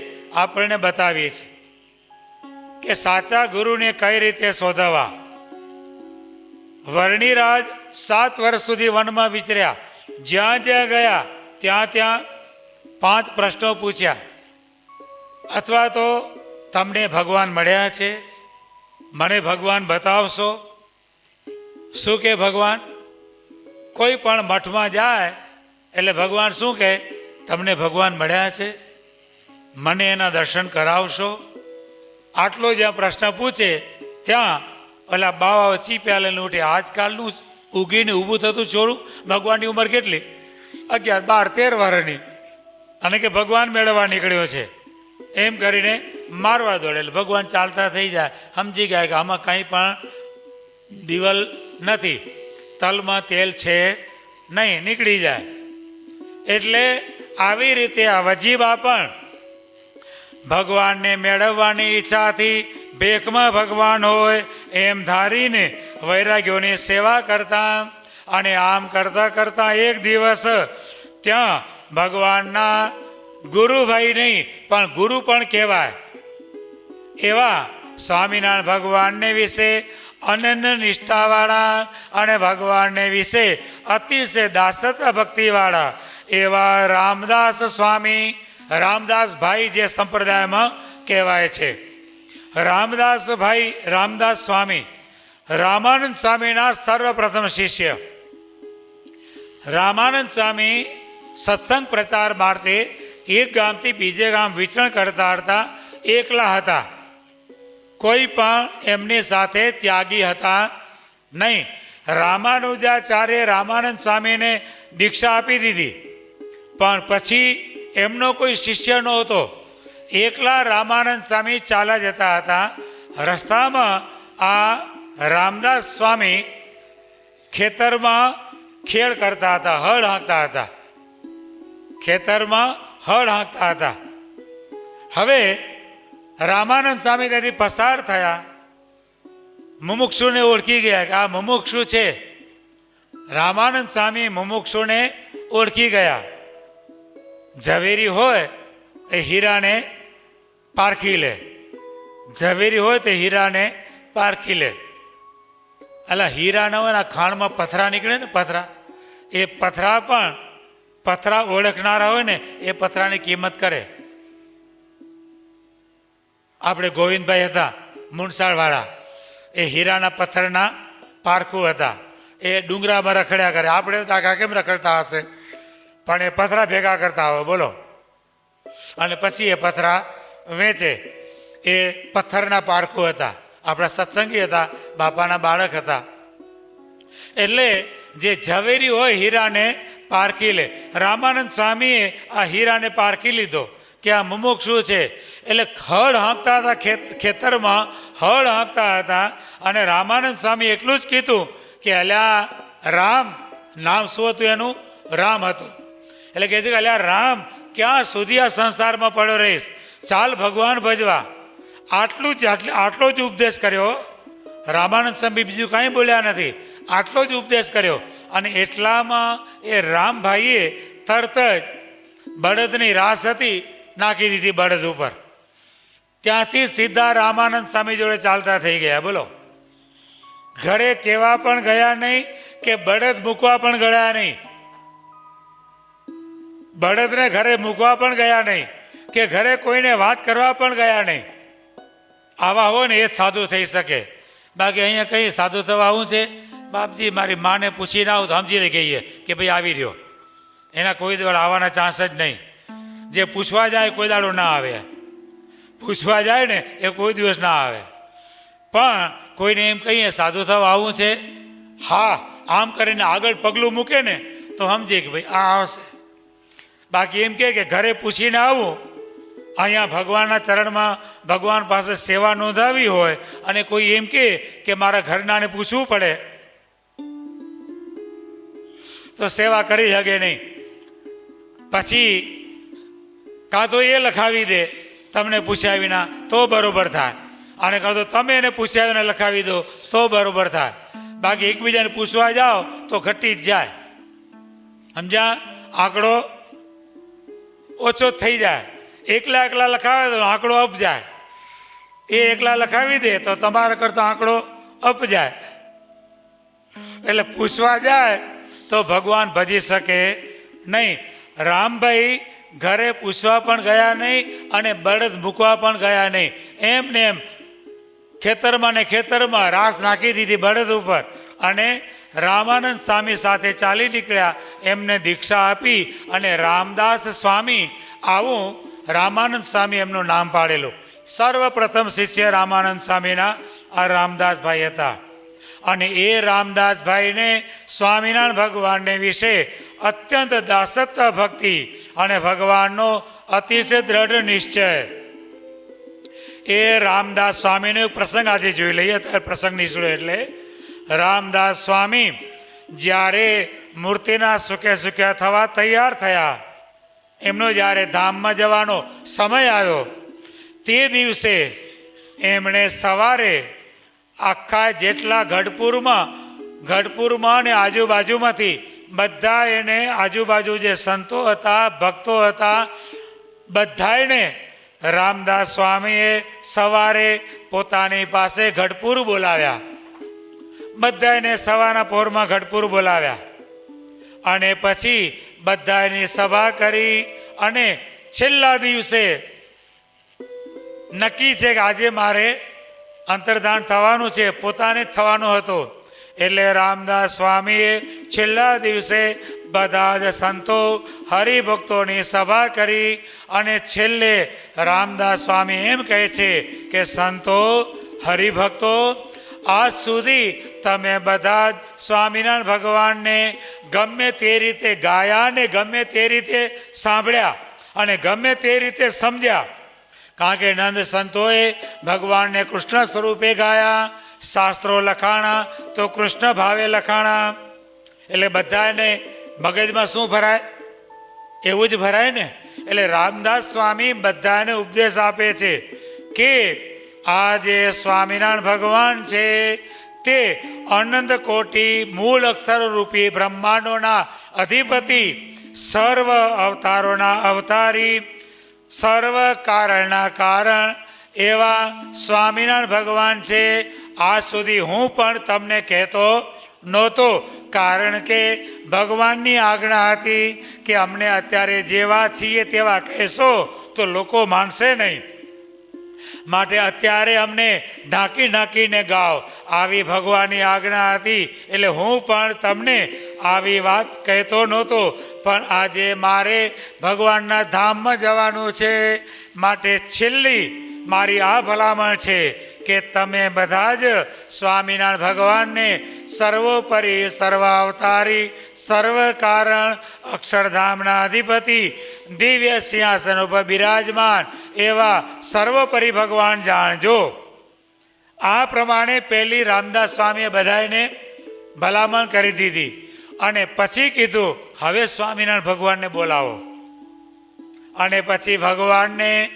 આપણને બતાવી છે કે સાચા ગુરુને કઈ રીતે શોધવા. વર્ણિરાજ 7 વર્ષ સુધી વનમાં વિચર્યા. જ્યાં જ્યાં ગયા ત્યાં 5 પ્રશ્નો પૂછ્યા. અથવા તો તમને ભગવાન મળ્યા છે? મને ભગવાન બતાવશો? શું કે ભગવાન? કોઈ પણ મઠમાં જાય એટલે ભગવાન શું કહે? તમને ભગવાન મળ્યા છે? મને એના દર્શન કરાવશો? આટલો જ્યાં પ્રશ્ન પૂછે ત્યાં ઓલા બાવા ચીપ્યા લઈને ઉઠે. આજકાલનું ઉગીને ઊભું થતું છોડું, ભગવાનની ઉંમર કેટલી? 11, 12, 13 વર્ષની. અને કે ભગવાન મેળવવા નીકળ્યો છે એમ કરીને મારવા દોડે. એટલે ભગવાન ચાલતા થઈ જાય, સમજી ગયા કે આમાં કંઈ પણ દિવાલ નથી, તલમાં તેલ છે નહીં, નીકળી જાય. એટલે આવી રીતે આ વજીબા પણ ભગવાનને મેળવવાની ઈચ્છાથી ભેખમાં ભગવાન હોય એમ ધારીને વૈરાગ્યોની સેવા કરતા અને આમ કરતાં કરતાં એક દિવસ ત્યાં ભગવાનના ગુરુભાઈ નહીં પણ ગુરુ પણ કહેવાય એવા સ્વામિનારાયણ ભગવાનને વિશે અનન્ય નિષ્ઠાવાળા અને ભગવાનને વિશે અતિશય દાસત્વ ભક્તિવાળા એવા રામદાસ સ્વામી રામદાસભાઈ જે સંપ્રદાયમાં કહેવાય છે. રામદાસ સ્વામી રામાનંદ સ્વામીના સર્વપ્રથમ શિષ્ય. રામાનંદ સ્વામી સત્સંગ પ્રચાર માટે એક ગામથી બીજે ગામ વિચરણ કરતા હતા. એકલા હતા. કોઈ પણ એમની સાથે ત્યાગી હતા નહીં. રામાનુજાચાર્ય રામાનંદ સ્વામીને દીક્ષા આપી દીધી, પણ પછી એમનો કોઈ શિષ્ય નહોતો. એકલા રામાનંદ સ્વામી ચાલ્યા જતા હતા. રસ્તામાં આ રામદાસ સ્વામી ખેતરમાં ખેડ કરતા હતા, હળ હાંકતા હતા. ખેતરમાં હળ હાંકતા હતા. હવે રામાનંદ સ્વામી ત્યાંથી પસાર થયા. મુમુક્ષુને ઓળખી ગયા કે આ મુમુક્ષુ છે. રામાનંદ સ્વામી મુમુક્ષુને ઓળખી ગયા. ઝવેરી હોય એ હીરાને પારખી લે. ઝવેરી હોય તો હીરાને પારખી લે. એટલે હીરા ન હોય ને ખાણમાં પથરા નીકળે ને, પથરા, એ પથરા ઓળખનારા હોય ને એ પથરાની કિંમત કરે. આપણે ગોવિંદભાઈ હતા મુનસાળવાળા, એ હીરાના પથ્થરના પારખું હતા. એ ડુંગરામાં રખડ્યા કરે. આપણે તાકા કેમ રખડતા હશે, પણ એ પથરા ભેગા કરતા હોય, બોલો. અને પછી એ પથરા વેચે. એ પથ્થરના પારખું હતા. આપણા સત્સંગી હતા, બાપાના બાળક હતા. એટલે જે ઝવેરી હોય હીરાને પારખી લે. રામાનંદ સ્વામીએ આ હીરાને પારખી લીધો કે આ મુમુક્ષુ છે. એટલે હળ હાંકતા હતા, ખેતરમાં હળ હાંકતા હતા. અને રામાનંદ સ્વામી એટલું જ કીધું કે અલ્યા રામ, નામ શું હતું એનું? રામ હતું. એટલે કહે છે કે અલ્યા રામ, ક્યાં સુધી આ સંસારમાં પડ્યો રહીશ, ચાલ ભગવાન ભજવા. આટલો જ ઉપદેશ કર્યો. રામાનંદ સ્વામી બીજું કાંઈ બોલ્યા નથી, આટલો જ ઉપદેશ કર્યો. અને એટલામાં એ રામભાઈએ તરત જ બળદની રાસ હતી, નાખી દીધી બળદ ઉપર. ત્યાંથી સીધા રામાનંદ સ્વામી જોડે ચાલતા થઈ ગયા. બોલો. ઘરે કહેવા પણ ગયા નહીં કે બળદ મૂકવા પણ ગયા નહીં. બળદને ઘરે મૂકવા પણ ગયા નહીં કે ઘરે કોઈને વાત કરવા પણ ગયા નહીં. આવા હોય ને એ જ સાધુ થઈ શકે. બાકી અહીંયા કઈ સાધુ થવા આવું છે? બાપજી મારી માને પૂછીને આવું તો સમજી લઈ ગઈએ કે ભાઈ આવી રહ્યો. એના કોઈ દાડો આવવાના ચાન્સ જ નહીં. જે પૂછવા જાય કોઈ દાડો ના આવે. પૂછવા જાય ને એ કોઈ દિવસ ના આવે. પણ કોઈને એમ કહીએ સાધુ થવા આવું છે, હા આમ કરીને આગળ પગલું મૂકે ને તો સમજીએ કે ભાઈ આ આવશે. બાકી એમ કે ઘરે પૂછીને આવું, અહીંયા ભગવાનના ચરણમાં ભગવાન પાસે સેવા નોંધાવી હોય અને કોઈ એમ કે મારા ઘરનાને પૂછવું પડે તો સેવા કરી શકે નહીં. પછી કાં તો એ લખાવી દે તમને પૂછ્યા વિના તો બરોબર થાય, અને કાં તો તમે એને પૂછ્યા વિના લખાવી દો તો બરોબર થાય. બાકી એકબીજાને પૂછવા જાઓ તો ઘટી જ જાય. સમજ્યા? આંકડો ઓછો થઈ જાય. એકલા લખાવે તો આંકડો અપ જાય. એ એકલા લખાવી દે તો તમારા કરતા આંકડો અપ જાય. એટલે પૂછવા જાય તો ભગવાન ભજી શકે નહીં. રામભાઈ ઘરે પૂછવા પણ ગયા નહીં અને બળદ મૂકવા પણ ગયા નહીં. એમને એમ ખેતરમાં ને ખેતરમાં રાસ નાખી દીધી બળદ ઉપર અને રામાનંદ સ્વામી સાથે ચાલી નીકળ્યા. એમને દીક્ષા આપી અને રામદાસ સ્વામી, આવું રામાનંદ સ્વામી એમનું નામ પાડેલું. સર્વપ્રથમ શિષ્ય રામાનંદ સ્વામીના આ રામદાસભાઈ હતા. અને એ રામદાસભાઈને સ્વામિનારાયણ ભગવાનને વિશે અત્યંત દાસત્વ ભક્તિ અને ભગવાનનો અતિશય દ્રઢ નિશ્ચય. એ રામદાસ સ્વામીનો પ્રસંગ આજે જોઈ લઈએ. ત્યારે પ્રસંગ નીકળ્યો એટલે રામદાસ સ્વામી જ્યારે મૂર્તિના સુખ્યા થવા તૈયાર થયા, એમનો જ્યારે ધામમાં જવાનો સમય આવ્યો તે દિવસે એમણે સવારે આખા જેટલા ગઢપુરમાં અને આજુબાજુમાંથી બધા એને આજુબાજુ જે સંતો હતા, ભક્તો હતા, બધાને રામદાસ સ્વામીએ સવારે પોતાની પાસે ગઢપુર બોલાવ્યા. બધાને સવારના પહોરમાં ગઢપુર બોલાવ્યા અને પછી બધાની સભા કરી અને છેલ્લા દિવસે નક્કી છે કે આજે મારે અંતર્ધાન થવાનું છે, પોતાને જ થવાનું હતું. એટલે રામદાસ સ્વામીએ છેલ્લા દિવસે બધા જ સંતો હરિભક્તોની સભા કરી અને છેલ્લે રામદાસ સ્વામી એમ કહે છે કે સંતો હરિભક્તો, આજ સુધી તમે બધા જ સ્વામિનારાયણ ભગવાનને ગમે તે રીતે ગાયા ને ગમે તે રીતે સાંભળ્યા અને ગમે તે રીતે સમજ્યા. કારણ કે નંદ સંતોએ ભગવાનને કૃષ્ણ સ્વરૂપે ગાયા, શાસ્ત્રો લખાણા તો કૃષ્ણ ભાવે લખાણા. એટલે બધાને મગજમાં શું ભરાય? એવું જ ભરાય ને. એટલે રામદાસ સ્વામી બધાને ઉપદેશ આપે છે કે આ જે સ્વામિનારાયણ ભગવાન છે તે અનંત કોટી મૂળ અક્ષર રૂપી બ્રહ્માંડોના અધિપતિ, સર્વ અવતારોના અવતારી, સર્વ કારણના કારણ એવા સ્વામિનારાયણ ભગવાન છે. આજ સુધી હું પણ તમને કહેતો નહોતો, કારણ કે ભગવાનની આજ્ઞા હતી કે અમને અત્યારે જેવા છીએ તેવા કહેશો તો લોકો માનશે નહીં, માટે અત્યારે અમને ઢાંકીને ગાઓ, આવી ભગવાનની આજ્ઞા હતી. એટલે હું પણ તમને આવી વાત કહેતો નહોતો, પણ આજે મારે ભગવાનના ધામમાં જવાનું છે, માટે છેલ્લી મારી આ ભલામણ છે કે તમે બધા જ સ્વામિનારાયણ ભગવાનને સર્વોપરી, સર્વ અવતારી, સર્વ કારણ, અક્ષરધામના અધિપતિ, દિવ્ય સિંહાસન ઉપર બિરાજમાન એવા સર્વોપરી ભગવાન જાણજો. આ પ્રમાણે પહેલી રામદાસ સ્વામીએ બધાને ભલામણ કરી દીધી અને પછી કીધું હવે સ્વામિનારાયણ ભગવાનને બોલાવો. અને પછી ભગવાનને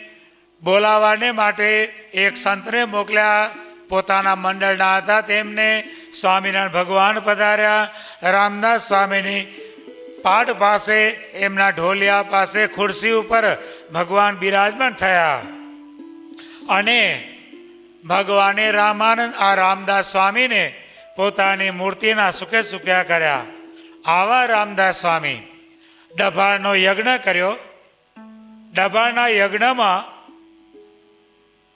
બોલાવાને માટે એક સંતને મોકલ્યા, પોતાના મંડળના હતા તેમને. સ્વામિનારાયણ ભગવાન પધાર્યા. રામદાસ સ્વામીની પાટ પાસે, એમના ઢોલિયા પાસે ખુરશી ઉપર ભગવાન બિરાજમાન થયા અને ભગવાને રામદાસ સ્વામીને પોતાની મૂર્તિના સુખ્યા કર્યા. આવા રામદાસ સ્વામી ડભાણનો યજ્ઞ કર્યો. ડભાણના યજ્ઞમાં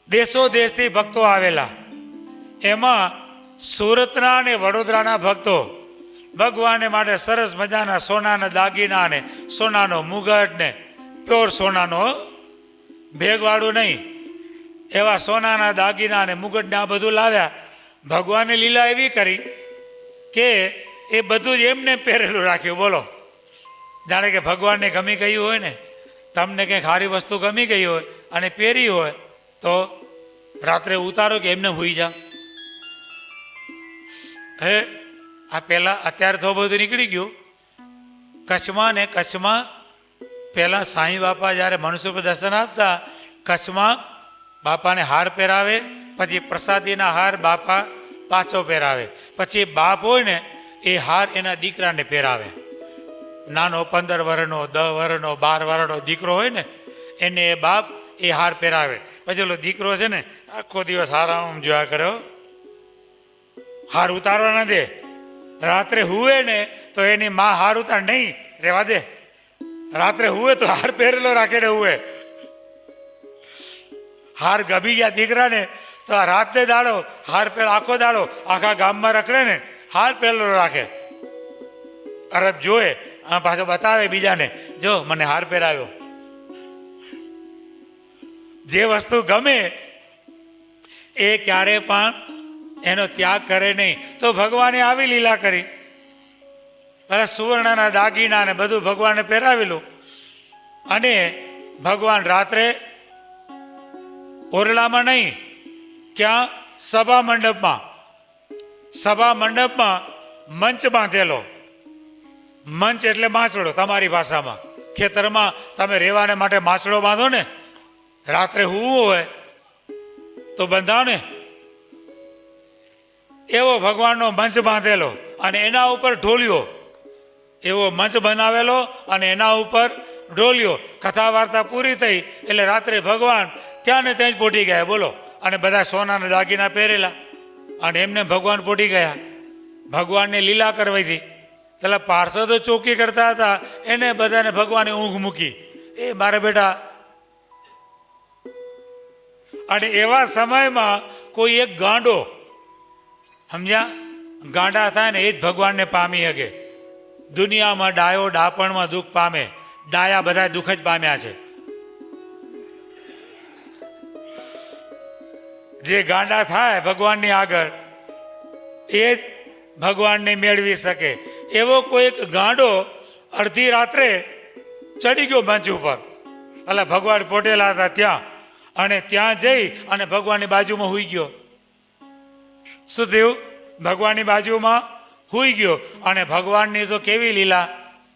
દેશો દેશથી ભક્તો આવેલા. એમાં સુરતના અને વડોદરાના ભક્તો ભગવાનને માટે સરસ મજાના સોનાના દાગીના ને સોનાનો મુગટ ને પ્યોર સોનાનો, ભેગવાળું નહીં, એવા સોનાના દાગીના ને મુગટને આ બધું લાવ્યા. ભગવાને લીલા એવી કરી કે એ બધું જ એમને પહેરેલું રાખ્યું. બોલો, જાણે કે ભગવાનને ગમી ગયું હોય ને, તમને કંઈક સારી વસ્તુ ગમી ગઈ હોય અને પહેરી હોય તો રાત્રે ઉતારો કે એમને હોઈ જા. હે આ પહેલાં, અત્યારે તો બધું નીકળી ગયું. કચ્છમાં પહેલાં સાંઈ બાપા જ્યારે મનુષ્ય પર દર્શન આપતા, કચ્છમાં બાપાને હાર પહેરાવે, પછી પ્રસાદીના હાર બાપા પાછો પહેરાવે, પછી બાપ હોય ને એ હાર એના દીકરાને પહેરાવે. નાનો 15 વર્ષનો, 10 વર્ષનો, 12 વર્ષનો દીકરો હોય ને એને એ બાપ એ હાર પહેરાવે. પછી ઓલો દીકરો છે ને આખો દિવસ આરામ જોયા કર્યો, હાર ઉતારવા ના દે. રાત્રે હુવે ને તો એની માં હાર ઉતાર, નહીં રેવા દે. રાત્રે હુવે તો હાર પહેરેલો રાખે ને હુવે. હાર ગભી ગયા દીકરાને તો આ રાત્રે દાડો હાર પહેર, આખો દાડો આખા ગામમાં રખડે ને હાર પહેરેલો રાખે. અરબ જોએ પાછો બતાવે બીજાને, જો મને હાર પહેરાવ્યો. જે વસ્તુ ગમે એ ક્યારે પણ એનો ત્યાગ કરે નહીં. તો ભગવાને આવી લીલા કરી, સુવર્ણના દાગીના ને બધું ભગવાને પહેરાવેલું. અને ભગવાન રાત્રે ઓરડામાં નહીં, ક્યાં? સભા મંડપમાં મંચ બાંધેલો. મંચ એટલે માછડો, તમારી ભાષામાં. ખેતરમાં તમે રહેવાને માટે માછડો બાંધો ને, રાત્રે હુવું હોય તો બંધાવ ને. એવો ભગવાનનો મંચ બાંધેલો અને એના ઉપર ઢોલિયો, એવો મંચ બનાવેલો અને એના ઉપર ઢોલિયો. કથા વાર્તા પૂરી થઈ એટલે રાત્રે ભગવાન ત્યાં ને ત્યાં જ પોટી ગયા, બોલો. અને બધા સોનાના દાગીના પહેરેલા અને એમને ભગવાન પોટી ગયા. ભગવાનને લીલા કરવી હતી. એટલે પાર્ષદો ચોકી કરતા હતા, એને બધાને ભગવાને ઊંઘ મૂકી. એ મારા બેટા. અને એવા સમયમાં કોઈ એક ગાંડો, સમજ્યા, ગાંડા થાય ને એ જ ભગવાનને પામી શકે. દુનિયામાં ડાયો ડાપણમાં દુઃખ પામે, ડાયા બધા દુઃખ જ પામ્યા છે. જે ગાંડા થાય ભગવાનની આગળ એ જ ભગવાનને મેળવી શકે. એવો કોઈક ગાંડો અડધી રાત્રે ચડી ગયો મંચ ઉપર, એટલે ભગવાન પોટેલા હતા ત્યાં, અને ત્યાં જઈ અને ભગવાનની બાજુમાં હુઈ ગયો. શું થયું? ભગવાનની બાજુમાં હુઈ ગયો. અને ભગવાનની તો કેવી લીલા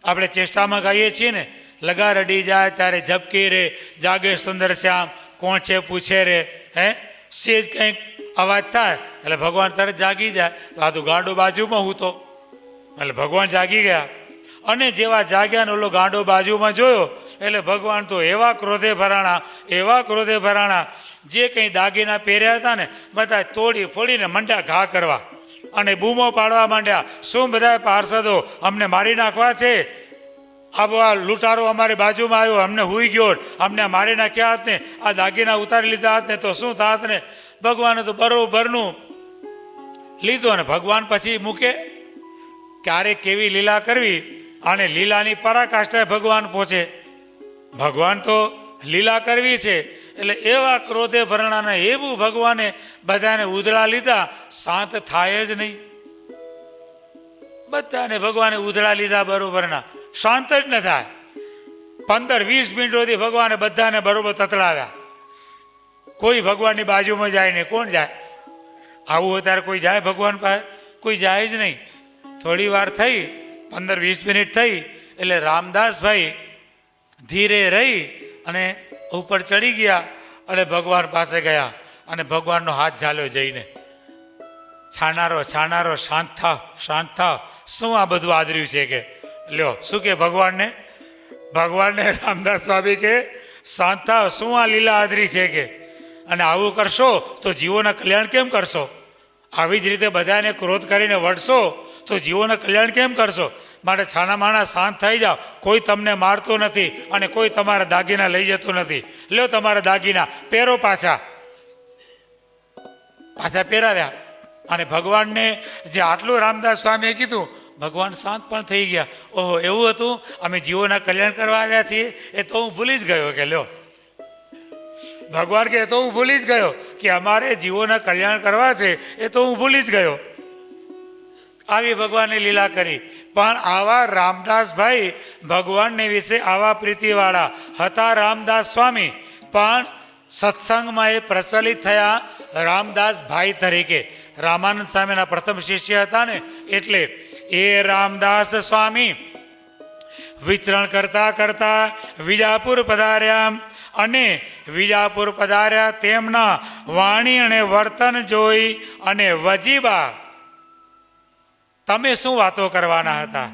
આપણે ચેષ્ટામાં ગાઈએ છીએ ને, લગા રડી જાય ત્યારે ઝબકી રે, જાગે સુંદર શ્યામ, કોણ છે પૂછે રે. હે, સેજ કંઈક અવાજ થાય એટલે ભગવાન તરત જાગી જાય. આ તો ગાંડો બાજુમાં હું તો, એટલે ભગવાન જાગી ગયા. અને જેવા જાગ્યા ને ઓલો ગાંડો બાજુમાં જોયો એટલે ભગવાન તો એવા ક્રોધે ભરાણા, એવા ક્રોધે ભરાણા, જે કંઈ દાગીના પહેર્યા હતા ને બધા તોડી ફોડીને મંડ્યા ઘા કરવા અને બૂમો પાડવા માંડ્યા. શું બધા પાર્ષદો અમને મારી નાખવા છે? આ લૂંટારો અમારી બાજુમાં આવ્યો, અમને હુઈ ગયો, અમને મારી નાખ્યા હાથ ને, આ દાગીના ઉતારી લીધા હાથ ને તો શું થાત ને. ભગવાને તો બરોબરનું લીધું. અને ભગવાન પછી મૂકે ક્યારે કેવી લીલા કરવી, અને લીલાની પરાકાષ્ઠાએ ભગવાન પહોંચે. ભગવાન તો લીલા કરવી છે એટલે એવા ક્રોધે ભરણાના એવું ભગવાને બધાને ઉધડા લીધા, શાંત થાય જ નહીં. બધાને ભગવાને ઉધડા લીધા બરોબરના, શાંત જ ન થાય. 15-20 મિનિટ સુધી ભગવાને બધાને બરોબર તતડાવ્યા. કોઈ ભગવાનની બાજુમાં જાય નહીં. કોણ જાય? આવું હોય ત્યારે કોઈ જાય ભગવાન પાસે? કોઈ જાય જ નહીં. થોડી વાર થઈ, 15-20 મિનિટ થઈ એટલે રામદાસભાઈ ધીરે રહી અને ઉપર ચડી ગયા અને ભગવાન પાસે ગયા અને ભગવાનનો હાથ ઝાલ્યો જઈને, છાનારો છાનારો, શાંત થાવ, શાંત થાવ. શું આ બધું આદર્યું છે કે? લ્યો, શું કે ભગવાનને? ભગવાનને રામદાસ સ્વામી કે શાંત થાવ, શું આ લીલા આદરી છે કે? અને આવું કરશો તો જીવોના કલ્યાણ કેમ કરશો? આવી જ રીતે બધાને ક્રોધ કરીને વળશો તો જીવોના કલ્યાણ કેમ કરશો? માટે છાના માણા શાંત થઈ જાઓ. કોઈ તમને મારતો નથી અને કોઈ તમારા દાગીના લઈ જતો નથી. લ્યો તમારા દાગીના પહેરો, પાછા પહેરાવ્યા. અને ભગવાનને જે આટલું રામદાસ સ્વામીએ કીધું, ભગવાન શાંત પણ થઈ ગયા. ઓહો, એવું હતું? અમે જીવોના કલ્યાણ કરવા આવ્યા છીએ? એ તો હું ભૂલી જ ગયો કે લ્યો. ભગવાન કે એ તો હું ભૂલી જ ગયો કે અમારે જીવોના કલ્યાણ કરવા છે, એ તો હું ભૂલી જ ગયો. આવી ભગવાનને લીલા કરી. પણ આવા રામદાસભાઈ ભગવાનને વિશે આવા પ્રીતિવાળા હતા રામદાસ સ્વામી, પણ સત્સંગમાં એ પ્રચલિત થયા રામદાસ ભાઈ તરીકે. રામાનંદ સ્વામીના પ્રથમ શિષ્ય હતા ને, એટલે એ રામદાસ સ્વામી વિચરણ કરતા કરતા વિજાપુર પધાર્યા. અને વિજાપુર પધાર્યા તેમના વાણી અને વર્તન જોઈ અને વજીબા, તમે શું વાતો કરવાના હતા?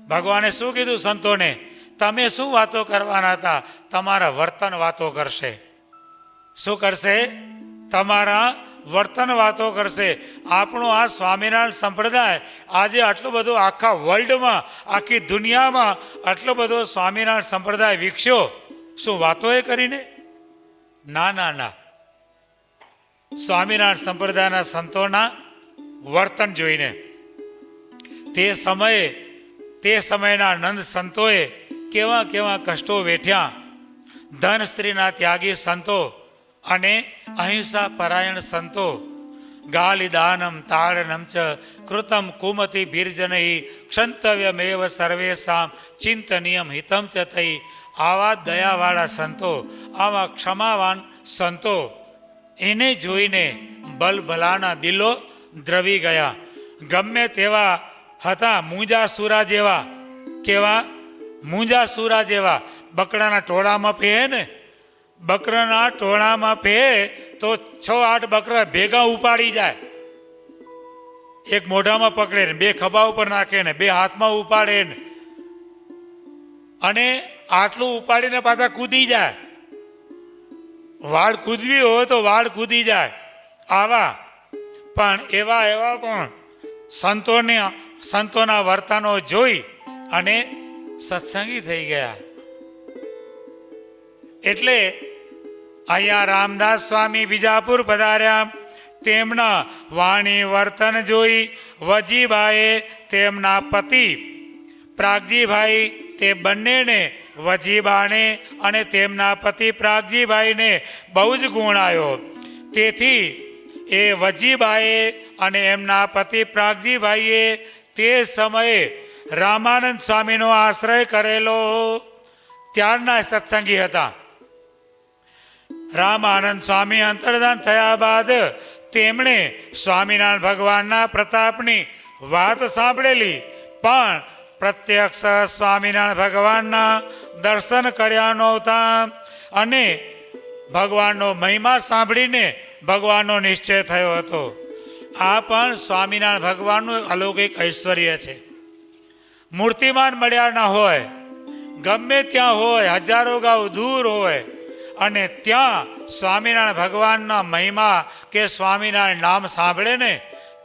ભગવાને શું કીધું સંતોને? તમે શું વાતો કરવાના હતા? તમારા વર્તન વાતો કરશે. શું કરશે? તમારા વર્તન વાતો કરશે. આપણો આ સ્વામિનારાયણ સંપ્રદાય આજે આટલો બધો આખા વર્લ્ડમાં, આખી દુનિયામાં આટલો બધો સ્વામિનારાયણ સંપ્રદાય વિકસ્યો, શું વાતો એ કરીને? ના ના ના. સ્વામિનારાયણ સંપ્રદાયના સંતોના વર્તન જોઈને. તે સમયના નંદ સંતોએ કેવા કેવા કષ્ટો વેઠ્યા. ધન સ્ત્રીના ત્યાગી સંતો અને અહિંસા પરાયણ સંતો. ગાલિદાનમ તાડનમ ચ કૃતમ કુમતિ ભીર્જનૈ ક્ષંતવ્યમેવ સર્વેષામ ચિંતનિયમ હિતમ ચ થઈ. આવા દયાવાળા સંતો, આવા ક્ષમાવાન સંતો, એને જોઈને બલભલાના દિલો દ્રવી ગયા. ગમે તેવા હતા, મૂંજા સુરા જેવા. કેવા? મૂંજા સુરા જેવા. બકડાના ટોળામાં પહેરે ને, બકરાના ટોળામાં પે તો 6-8 બકરા ભેગા ઉપાડી જાય. એક મોઢામાં પકડે ને 2 ખભા ઉપર નાખે ને 2 હાથમાં ઉપાડે ને, અને આટલું ઉપાડીને પાછા કૂદી જાય. વાડ કૂદવી હોય તો વાડ કૂદી જાય. આવા પણ એવા પણ સંતોના વર્તનો જોઈ અને સત્સંગી થઈ ગયા. એટલે અહીંયા રામદાસ સ્વામી વિજાપુર પધાર્યા. તેમના વાણી વર્તન જોઈ વજીબાએ તેમના પતિ પ્રાગજીભાઈ તે બંનેને, વજીબાને અને તેમના પતિ પ્રાગજીભાઈને બહુ જ ગુણ આવ્યો. તેથી એ વજીબાએ અને એમના પતિ પ્રાગજીભાઈએ તે સમયે રામાનંદ સ્વામીનો આશ્રય કરેલો ત્યારના સત્સંગી હતા. રામાનંદ સ્વામી અંતર્ધાન થયા બાદ તેમણે સ્વામિનારાયણ ભગવાનના પ્રતાપની વાત સાંભળેલી, પણ પ્રત્યક્ષ સ્વામિનારાયણ ભગવાનના દર્શન કર્યા નહોતા. અને ભગવાનનો મહિમા સાંભળીને ભગવાનનો નિશ્ચય થયો હતો. આ પણ સ્વામિનારાયણ ભગવાનનું અલૌકિક ઐશ્વર્ય છે. મૂર્તિમાન મળ્યા ન હોય, ગમે ત્યાં હોય, હજારો ગાઉ દૂર હોય, અને ત્યાં સ્વામિનારાયણ ભગવાનના મહિમા કે સ્વામિનારાયણ નામ સાંભળે ને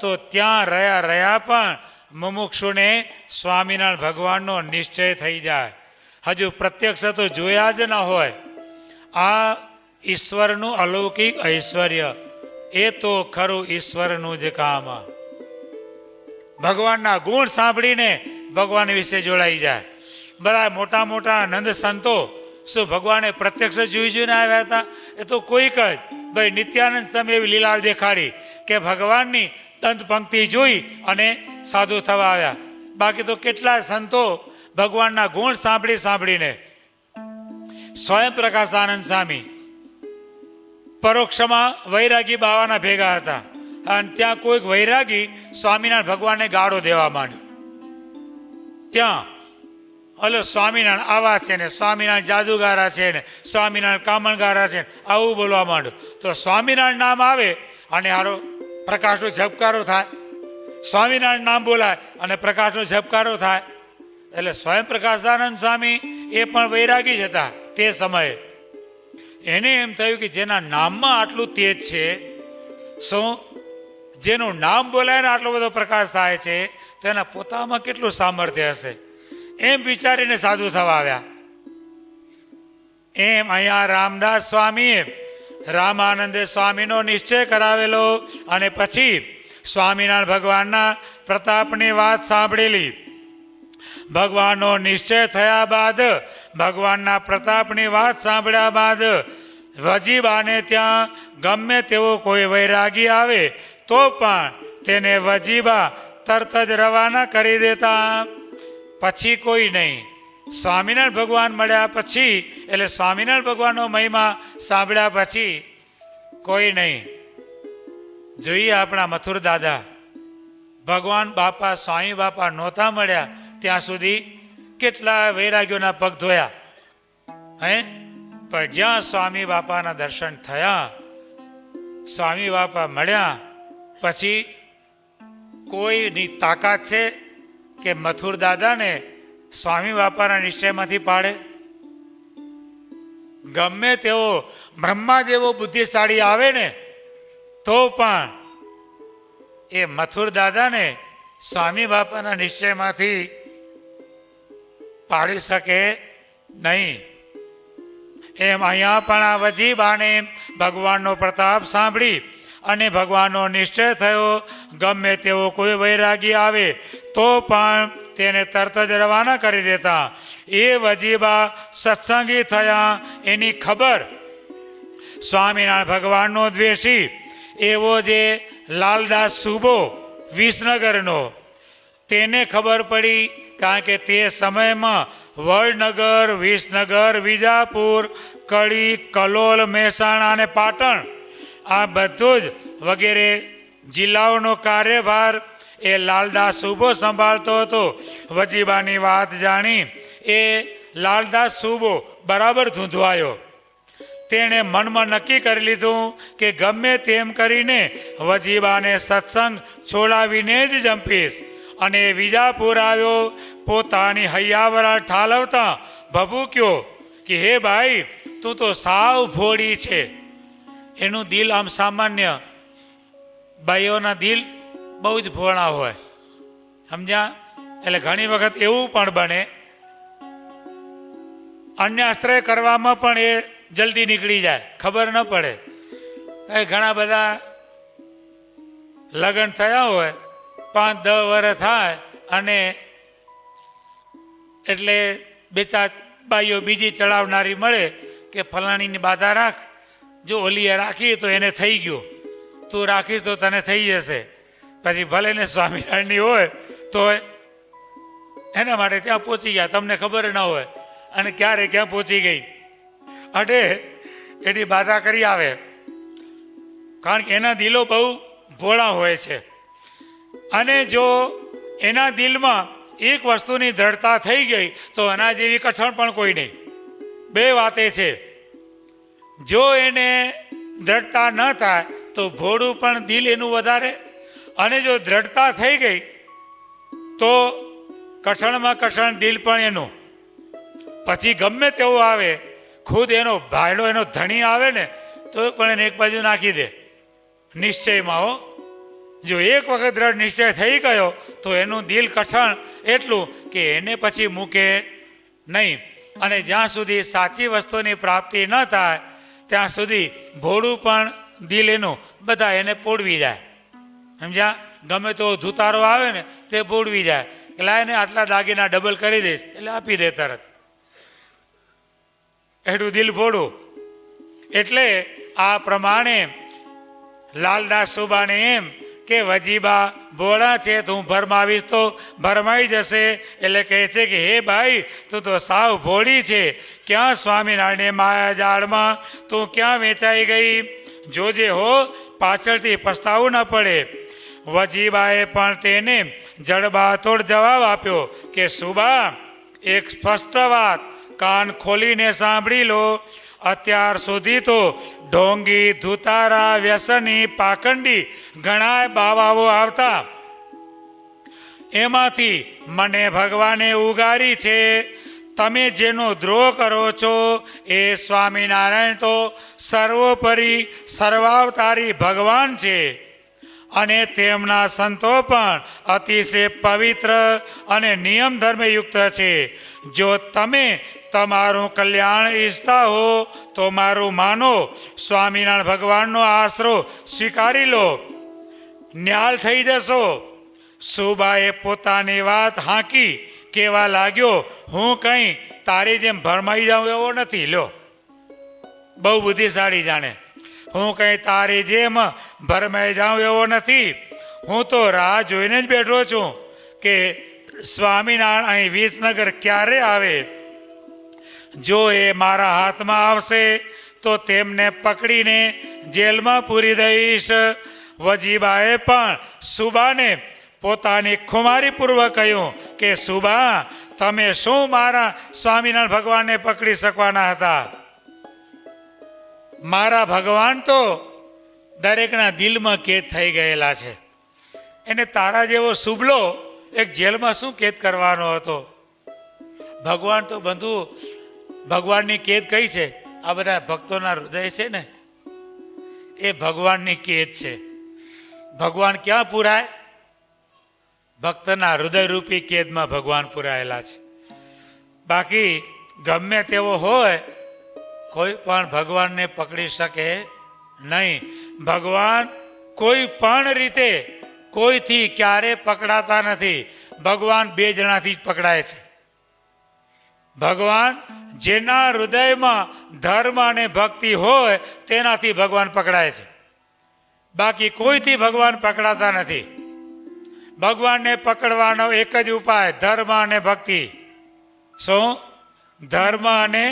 તો ત્યાં રહ્યા પણ મુમુક્ષુને સ્વામિનારાયણ ભગવાનનો નિશ્ચય થઈ જાય. હજુ પ્રત્યક્ષ તો જોયા જ ન હોય. આ ઈશ્વરનું અલૌકિક ઐશ્વર્ય, એ તો ખરું ઈશ્વરનું જ કામ. ભગવાનના ગુણ સાંભળીને ભગવાન વિશે જોડાઈ જાય. બધા મોટા મોટા નંદ સંતો શું ભગવાને પ્રત્યક્ષ જોઈને આવ્યા હતા? એ તો કોઈક જ ભાઈ નિત્યાનંદ સ્વામી એવી લીલા દેખાડી કે ભગવાનની દંત પંક્તિ જોઈ અને સાધુ થવા આવ્યા. બાકી તો કેટલા સંતો ભગવાનના ગુણ સાંભળીને. સ્વયં પ્રકાશાનંદ સ્વામી પરોક્ષમાં વૈરાગી બાવાના ભેગા હતા, અને ત્યાં કોઈક વૈરાગી સ્વામિનારાયણ ભગવાનને ગાળો દેવા માંડ્યો. ત્યાં હલો સ્વામિનારાયણ આવા છે ને, સ્વામિનારાયણ જાદુગારા છે ને, સ્વામિનારાયણ કામણગારા છે, આવું બોલવા માંડ્યું. તો સ્વામિનારાયણ નામ આવે અને હારો પ્રકાશનો ઝબકારો થાય. સ્વામિનારાયણ નામ બોલાય અને પ્રકાશનો ઝબકારો થાય. એટલે સ્વયં પ્રકાશાનંદ સ્વામી એ પણ વૈરાગી જ હતા તે સમયે. એને એમ થયું કે જેના નામમાં આટલું તેજ છે, શું જેનું નામ બોલાય ને આટલો બધો પ્રકાશ થાય છે, તો એના પોતામાં કેટલું સામર્થ્ય હશે, એમ વિચારીને સાધુ થવા આવ્યા. એમ અહીંયા રામદાસ સ્વામીએ રામાનંદ સ્વામીનો નિશ્ચય કરાવેલો, અને પછી સ્વામિનારાયણ ભગવાનના પ્રતાપની વાત સાંભળેલી. ભગવાનનો નિશ્ચય થયા બાદ, ભગવાનના પ્રતાપની વાત સાંભળ્યા બાદ વજીબાને ત્યાં ગમે તેવો કોઈ વૈરાગી આવે તો પણ તેને વજીબા તરત જ રવાના કરી દેતા. પછી કોઈ નહીં. સ્વામિનારાયણ ભગવાન મળ્યા પછી, એટલે સ્વામિનારાયણ ભગવાનનો મહિમા સાંભળ્યા પછી કોઈ નહીં. જોઈએ આપણા મથુર દાદા, ભગવાન બાપા સ્વામી બાપા નહોતા મળ્યા ત્યાં સુધી કેટલા વૈરાગ્યોના પગ ધોયા હે, પણ જ્યાં સ્વામી બાપાના દર્શન થયા, સ્વામી બાપા મળ્યા પછી કોઈની તાકાત છે કે મથુર દાદાને સ્વામી બાપાના નિશ્ચયમાંથી પાડે? ગમે તેવો બ્રહ્મા જેવો બુદ્ધિશાળી આવે ને તો પણ એ મથુર દાદાને સ્વામી બાપાના નિશ્ચયમાંથી પાડી શકે નહીં. એમ અહીંયા પણ આ વજીબાને ભગવાનનો પ્રતાપ સાંભળી અને ભગવાનનો નિશ્ચય થયો. ગમે તેવો કોઈ વૈરાગી આવે તો પણ તેને તરત જ રવાના કરી દેતા. એ વજીબા સત્સંગી થયા એની ખબર સ્વામિનારાયણ ભગવાનનો દ્વેષી એવો જે લાલદાસ સુબો વિસનગરનો, તેને ખબર પડી. કારણ કે તે સમયમાં વડનગર, વિસનગર, વિજાપુર, કડી, કલોલ, મહેસાણા અને પાટણ આ બધું જ વગેરે જિલ્લાઓનો કાર્યભાર એ લાલદાસ સુબો સંભાળતો હતો. વજીબાની વાત જાણી એ લાલદાસ સુબો બરાબર ધૂંધવાયો. તેણે મનમાં નક્કી કરી લીધું કે ગમે તેમ કરીને વજીબાને સત્સંગ છોડાવીને જ જંપીશ. અને વિજાપુર આવ્યો. પોતાની હૈયાવરા ઠાલવતા ભભૂક્યો કે હે ભાઈ, તું તો સાવ ભોળી છે. એનું દિલ આમ સામાન્ય, ભાઈઓના દિલ બહુ જ ભોળા હોય, સમજ્યા? એટલે ઘણી વખત એવું પણ બને, અન્ય આશ્રય કરવામાં પણ એ જલ્દી નીકળી જાય, ખબર ન પડે. ઘણા બધા લગ્ન થયા હોય, 5-10 વર્ષ થાય અને એટલે 2-4 બાઈઓ બીજી ચડાવનારી મળે કે ફલાણીની બાધા રાખ, જો ઓલીએ રાખી તો એને થઈ ગયું, તું રાખીશ તો તને થઈ જશે. પછી ભલે ને સ્વામિનારાયણની હોય તો એના માટે ત્યાં પહોંચી ગયા, તમને ખબર ન હોય, અને ક્યારે ક્યાં પહોંચી ગઈ. અડે એની બાધા કરી આવે, કારણ કે એના દિલો બહુ ભોળા હોય છે. અને જો એના દિલમાં એક વસ્તુની દ્રઢતા થઈ ગઈ તો એના જેવી કઠણ પણ કોઈ નહીં. બે વાતે છે, જો એને દ્રઢતા ન થાય તો ભોળું પણ દિલ એનું વધારે, અને જો દ્રઢતા થઈ ગઈ તો કઠણમાં કઠણ દિલ પણ એનું. પછી ગમે તેવું આવે, ખુદ એનો ભાયડો, એનો ધણી આવે ને તો પણ એને એક બાજુ નાખી દે નિશ્ચયમાં. હો, જો એક વખત દ્રઢ નિશ્ચય થઈ ગયો તો એનું દિલ કઠણ એટલું કે એને પછી મૂકે નહીં. અને જ્યાં સુધી સાચી વસ્તુની પ્રાપ્તિ ન થાય ત્યાં સુધી ભોળું પણ દિલ એનું બધા એને પોડવી જાય, સમજ્યા? ગમે તો ધુતારો આવે ને તે પોડવી જાય, એટલે એને આટલા દાગીના ડબલ કરી દઈશ એટલે આપી દે તરત, એટલું દિલ ભોળું. એટલે આ પ્રમાણે લાલદાસ સુબાને એમ કે વજીબા ભોળા છે, તું ભરમાવીશ તો ભરમાઈ જશે. એટલે કહે છે કે હે ભાઈ, તું તો સાવ ભોળી છે. ક્યાં સ્વામિનારાયણ માયા જાળમાં તું ક્યાં વેચાઈ ગઈ? જોજે હો, પાછળથી પસ્તાવું ન પડે. વજીબાએ પણ તેને જડબાતોડ જવાબ આપ્યો કે સુબા, એક સ્પષ્ટ વાત કાન ખોલીને સાંભળી લો. અત્યાર સુધી તો ઢોંગી, ધુતારા, વ્યસની, પાખંડી ઘણા બાવાઓ આવતા, એમાંથી મને ભગવાને ઉગારી છે. તમે જેનો દ્રોહ કરો છો એ સ્વામિનારાયણ તો સર્વોપરી સર્વાવતારી ભગવાન છે, અને તેમના સંતો પણ અતિશય પવિત્ર અને નિયમ ધર્મયુક્ત છે. જો તમે તમારું કલ્યાણ ઈચ્છતા હો તો મારું માનો, સ્વામિનારાયણ ભગવાનનો આશરો સ્વીકારી લો, ન્યાલ થઈ જશો. સુબાએ પોતાની વાત હાંકી કેવા લાગ્યો, હું કંઈ તારી જેમ ભરમાઈ જાઉં એવો નથી. લ્યો, બહુ બુદ્ધિશાળી જાણે, હું કંઈ તારી જેમ ભરમાઈ જાઉં એવો નથી. હું તો રાહ જોઈને જ બેઠો છું કે સ્વામિનારાયણ અહીં વિસનગર ક્યારે આવે. જો એ મારા હાથમાં આવશે તો તેમને પકડીને જેલમાં પૂરી દઈશ. વજીબાએ પણ સુબાને પોતાની ખુમારીપૂર્વક કહ્યું કે સુબા, તમે શું મારા સ્વામિનારાયણ ભગવાનને પકડી શકવાના હતા? મારા ભગવાન તો દરેકના દિલમાં કેદ થઈ ગયેલા છે. એને તારા જેવો સુબલો એક જેલમાં શું કેદ કરવાનો હતો? ભગવાન તો બંધુ, ભગવાનની કેદ કઈ છે? આ બધા ભક્તોના હૃદય છે ને, એ ભગવાનની કેદ છે. ભગવાન ક્યાં પુરાય? ભક્તના હૃદયરૂપી કેદમાં ભગવાન પુરાયેલા છે. બાકી ગમે તેવો હોય, કોઈ પણ ભગવાનને પકડી શકે નહીં. ભગવાન કોઈ પણ રીતે કોઈથી ક્યારે પકડાતા નથી. ભગવાન 2 જણાથી જ પકડાય છે. ભગવાન જેના હૃદયમાં ધર્મ અને ભક્તિ હોય તેનાથી ભગવાન પકડાય છે. બાકી કોઈથી ભગવાન પકડાતા નથી. ભગવાનને પકડવાનો એક જ ઉપાય ધર્મ અને ભક્તિ. શું? ધર્મ અને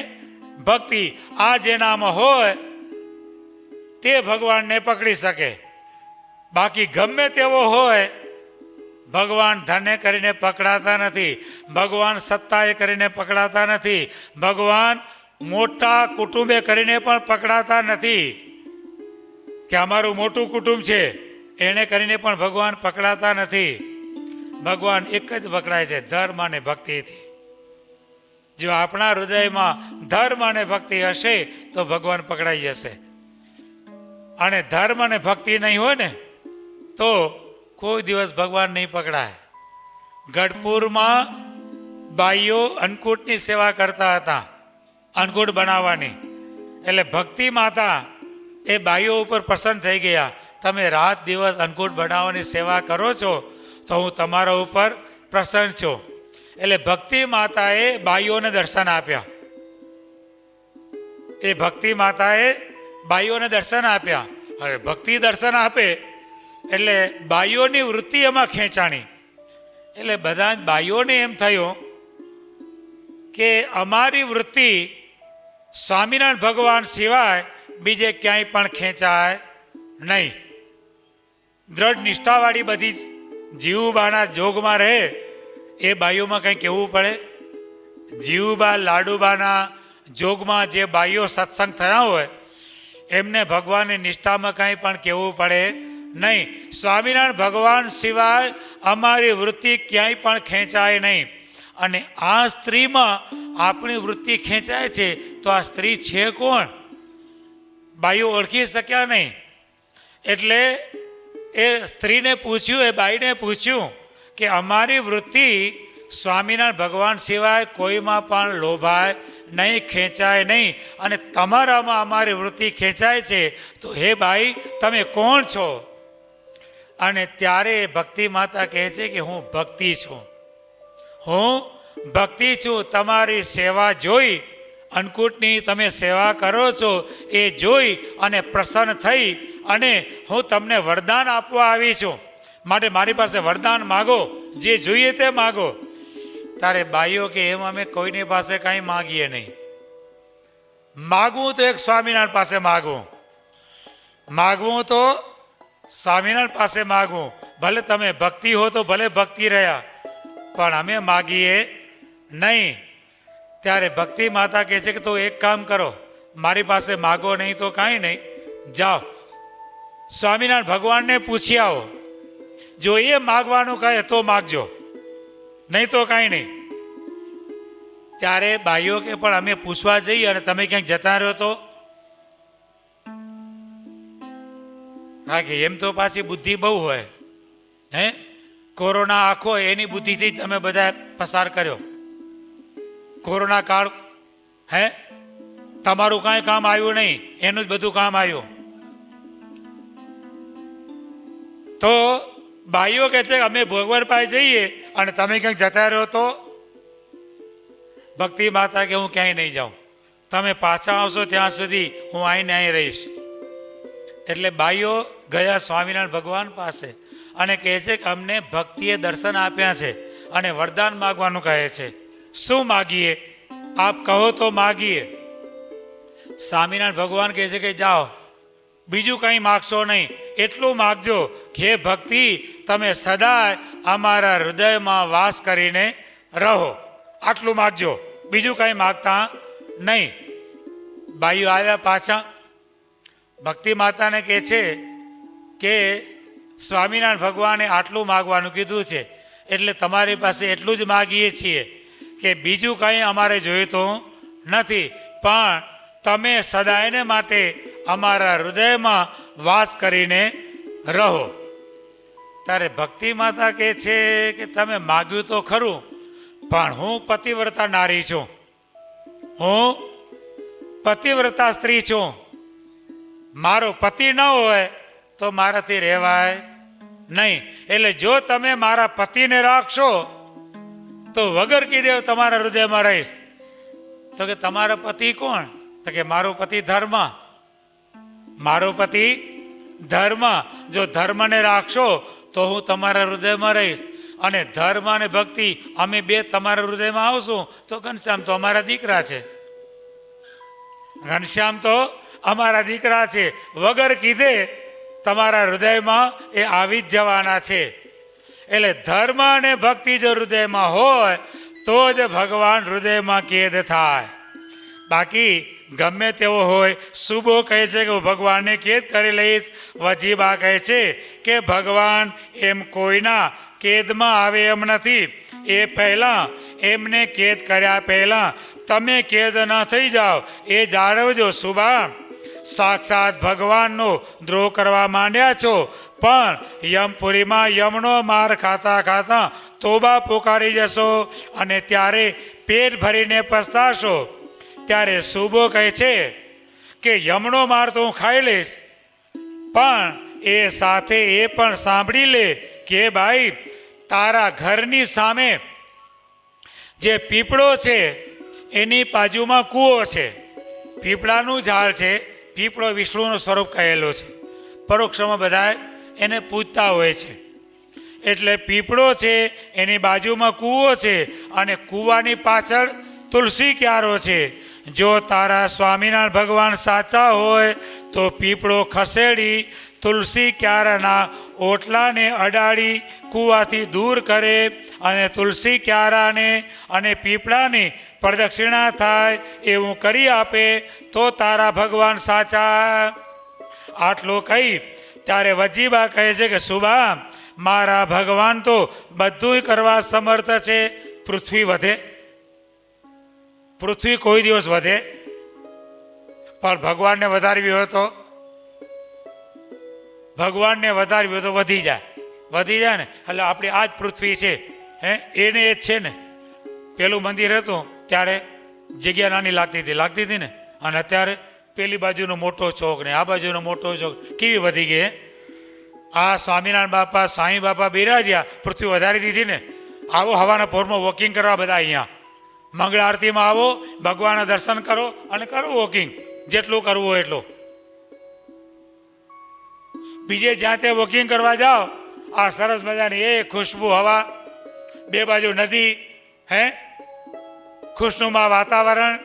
ભક્તિ. આ જેનામાં હોય તે ભગવાનને પકડી શકે. બાકી ગમે તેવો હોય, ભગવાન ધને કરીને પકડાતા નથી. ભગવાન સત્તાએ કરીને પકડાતા નથી. ભગવાન મોટા કુટુંબે કરીને પણ પકડાતા નથી કે અમારું મોટું કુટુંબ છે એને કરીને પણ ભગવાન પકડાતા નથી. ભગવાન એક જ પકડાય છે, ધર્મ અને ભક્તિથી. જો આપણા હૃદયમાં ધર્મ અને ભક્તિ હશે તો ભગવાન પકડાઈ જશે. અને ધર્મ અને ભક્તિ નહીં હોય ને તો કોઈ દિવસ ભગવાન નહીં પકડાય. ગઢપુરમાં બાઈઓ અન્નકૂટની સેવા કરતા હતા, અન્નકૂટ બનાવવાની. એટલે ભક્તિ માતા એ બાઈઓ ઉપર પ્રસન્ન થઈ ગયા. તમે રાત દિવસ અન્નકૂટ બનાવવાની સેવા કરો છો તો હું તમારા ઉપર પ્રસન્ન છું. એટલે ભક્તિ માતાએ બાઈઓને દર્શન આપ્યા. એ ભક્તિ માતાએ બાઈઓને દર્શન આપ્યા. હવે ભક્તિ દર્શન આપે એટલે બાઈઓની વૃત્તિ એમાં ખેંચાણી. એટલે બધા જ બાઈઓને એમ થયું કે અમારી વૃત્તિ સ્વામિનારાયણ ભગવાન સિવાય બીજે ક્યાંય પણ ખેંચાય નહીં. દ્રઢ નિષ્ઠાવાળી બધી જીવુબાના જોગમાં રહે એ બાઈઓમાં કંઈ કહેવું પડે. જીવુબા લાડુબાના જોગમાં જે બાઈઓ સત્સંગ થયા હોય એમને ભગવાનની નિષ્ઠામાં કંઈ પણ કહેવું પડે નહીં. સ્વામિનારાયણ ભગવાન સિવાય અમારી વૃત્તિ ક્યાંય પણ ખેંચાય નહીં. અને આ સ્ત્રીમાં આપણી વૃત્તિ ખેંચાય છે તો આ સ્ત્રી છે કોણ? બાઈઓ ઓળખી શક્યા નહીં. એટલે એ સ્ત્રીને પૂછ્યું, એ બાઈને પૂછ્યું કે અમારી વૃત્તિ સ્વામિનારાયણ ભગવાન સિવાય કોઈમાં પણ લોભાય નહીં, ખેંચાય નહીં, અને તમારામાં અમારી વૃત્તિ ખેંચાય છે તો હે બાઈ તમે કોણ છો? અને ત્યારે ભક્તિ માતા કહે છે કે હું ભક્તિ છું, હું ભક્તિ છું. તમારી સેવા જોઈ, અન્નકૂટની તમે સેવા કરો છો એ જોઈ અને પ્રસન્ન થઈ અને હું તમને વરદાન આપવા આવી છું. માટે મારી પાસે વરદાન માગો, જે જોઈએ તે માગો. તારે બાઈઓ કે એમ અમે કોઈની પાસે કાંઈ માગીએ નહીં. માગવું તો એક સ્વામિનારાયણ પાસે માગવું, માગવું તો સ્વામિનારાયણ પાસે માગવું. ભલે તમે ભક્તિ હો તો ભલે ભક્તિ રહ્યા, પણ અમે માગીએ નહીં. ત્યારે ભક્તિ માતા કહે છે કે તો એક કામ કરો, મારી પાસે માગો નહીં તો કાંઈ નહીં, જાઓ સ્વામિનારાયણ ભગવાનને પૂછી આવો. જો એ માગવાનું કહે તો માગજો, નહીં તો કાંઈ નહીં. ત્યારે બાઈઓ કે પણ અમે પૂછવા જઈએ અને તમે ક્યાંક જતા રહ્યો તો? હા કે એમ તો પાછી બુદ્ધિ બહુ હોય. હે કોરોના આખો એની બુદ્ધિથી જ તમે બધા પસાર કર્યો. કોરોના કાળ હે તમારું કાંઈ કામ આવ્યું નહીં, એનું જ બધું કામ આવ્યું. તો બાઈઓ કહે છે અમે ભગવાન પાસે જઈએ અને તમે ક્યાંક જતા રહ્યો તો? ભક્તિ માતા કે હું ક્યાંય નહીં જાઉં, તમે પાછા આવશો ત્યાં સુધી હું આવીને અહીં રહીશ. એટલે બાઈઓ ગયા સ્વામિનારાયણ ભગવાન પાસે અને કહે છે કે અમને ભક્તિએ દર્શન આપ્યા છે અને વરદાન માગવાનું કહે છે. શું માગીએ? આપ કહો તો માગીએ. સ્વામિનારાયણ ભગવાન કહે છે કે જાઓ, બીજું કંઈ માગશો નહીં, એટલું માગજો કે ભક્તિ તમે સદાય અમારા હૃદયમાં વાસ કરીને રહો. આટલું માગજો, બીજું કંઈ માગતા નહીં. બાઈઓ આવ્યા પાછા. ભક્તિ માતાને કહે છે કે સ્વામિનારાયણ ભગવાને આટલું માગવાનું કીધું છે એટલે તમારી પાસે એટલું જ માગીએ છીએ કે બીજું કંઈ અમારે જોઈતું નથી, પણ તમે સદાયને માટે અમારા હૃદયમાં વાસ કરીને રહો. ત્યારે ભક્તિ માતા કહે છે કે તમે માગ્યું તો ખરું, પણ હું પતિવ્રતા નારી છું, હું પતિવ્રતા સ્ત્રી છું. મારો પતિ ન હોય તો મારાથી રહેવાય નહીં. એટલે જો તમે મારા પતિને રાખશો તો વગર કીધે તમારા હૃદયમાં રહીશ. તો કે તમારા પતિ કોણ? તો કે મારો પતિ ધર્મ, મારો પતિ ધર્મ. જો ધર્મને રાખશો તો હું તમારા હૃદયમાં રહીશ, અને ધર્મ અને ભક્તિ અમે બે તમારા હૃદયમાં આવશું તો ઘનશ્યામ તો અમારા દીકરા છે, ઘનશ્યામ તો અમારા દીકરા છે. વગર કીધે તમારા હૃદયમાં એ આવી જ જવાના છે. એટલે ધર્મ અને ભક્તિ જો હૃદયમાં હોય તો જ ભગવાન હૃદયમાં કેદ થાય. બાકી ગમે તેવો હોય. સુબો કહે છે કે હું ભગવાનને કેદ કરી લઈશ. વજીબા કહે છે કે ભગવાન એમ કોઈના કેદમાં આવે એમ નથી. એ પહેલાં એમને કેદ કર્યા પહેલાં તમે કેદ ન થઈ જાઓ એ જાળવજો. સુબા સાક્ષાત ભગવાનનો દ્રોહ કરવા માંડ્યા છો, પણ યમપુરીમાં યમનો માર ખાતા ખાતા તોબા પુકારી જશો અને ત્યારે પેટ ભરીને પસ્તાશો. ત્યારે સુબો કહે છે કે યમનો માર તો હું ખાઈ લઈશ, પણ એ સાથે એ પણ સાંભળી લે કે ભાઈ તારા ઘરની સામે જે પીપળો છે એની બાજુમાં કૂવો છે. પીપળાનું ઝાડ છે. પીપળો વિષ્ણુનું સ્વરૂપ કહેલો છે. પરોક્ષમાં બધા એને પૂજતા હોય છે. એટલે પીપળો છે એની બાજુમાં કૂવો છે અને કૂવાની પાછળ તુલસી ક્યારો છે. જો તારા સ્વામિનારાયણ ભગવાન સાચા હોય તો પીપળો ખસેડી તુલસી ક્યારાના ઓટલાને અડાડી કૂવાથી દૂર કરે અને તુલસી ક્યારાને અને પીપળાની પ્રદક્ષિણા થાય એવું કરી આપે તો તારા ભગવાન સાચા. આટલું કહી ત્યારે વજીબા કહે છે કે સુબા મારા ભગવાન તો બધું કરવા સમર્થ છે. પૃથ્વી વધે? પૃથ્વી કોઈ દિવસ વધે? પણ ભગવાનને વધારવી હોય તો ભગવાનને વધારવી હોય તો વધી જાય ને. એટલે આપણી આ જ પૃથ્વી છે એને એ જ છે ને. પેલું મંદિર હતું ત્યારે જગ્યા નાની લાગતી હતી ને, અને અત્યારે પેલી બાજુનો મોટો ચોક ને આ બાજુનો મોટો ચોક કેવી વધી ગઈ. આ સ્વામિનારાયણ બાપા સાંઈ બાપા બિરાજ્યા, પૃથ્વી વધારી દીધી ને. આવો હવાના પોરમાં વોકિંગ કરવા બધા અહીંયા મંગળા આરતીમાં આવો, ભગવાનના દર્શન કરો અને કરો વોકિંગ જેટલું કરવું હોય એટલું. બીજે જ્યાં ત્યાં વોકિંગ કરવા જાઓ, આ સરસ મજાની એ ખુશ્બુ હવા, બે બાજુ નદી, ખુશનુમા વાતાવરણ.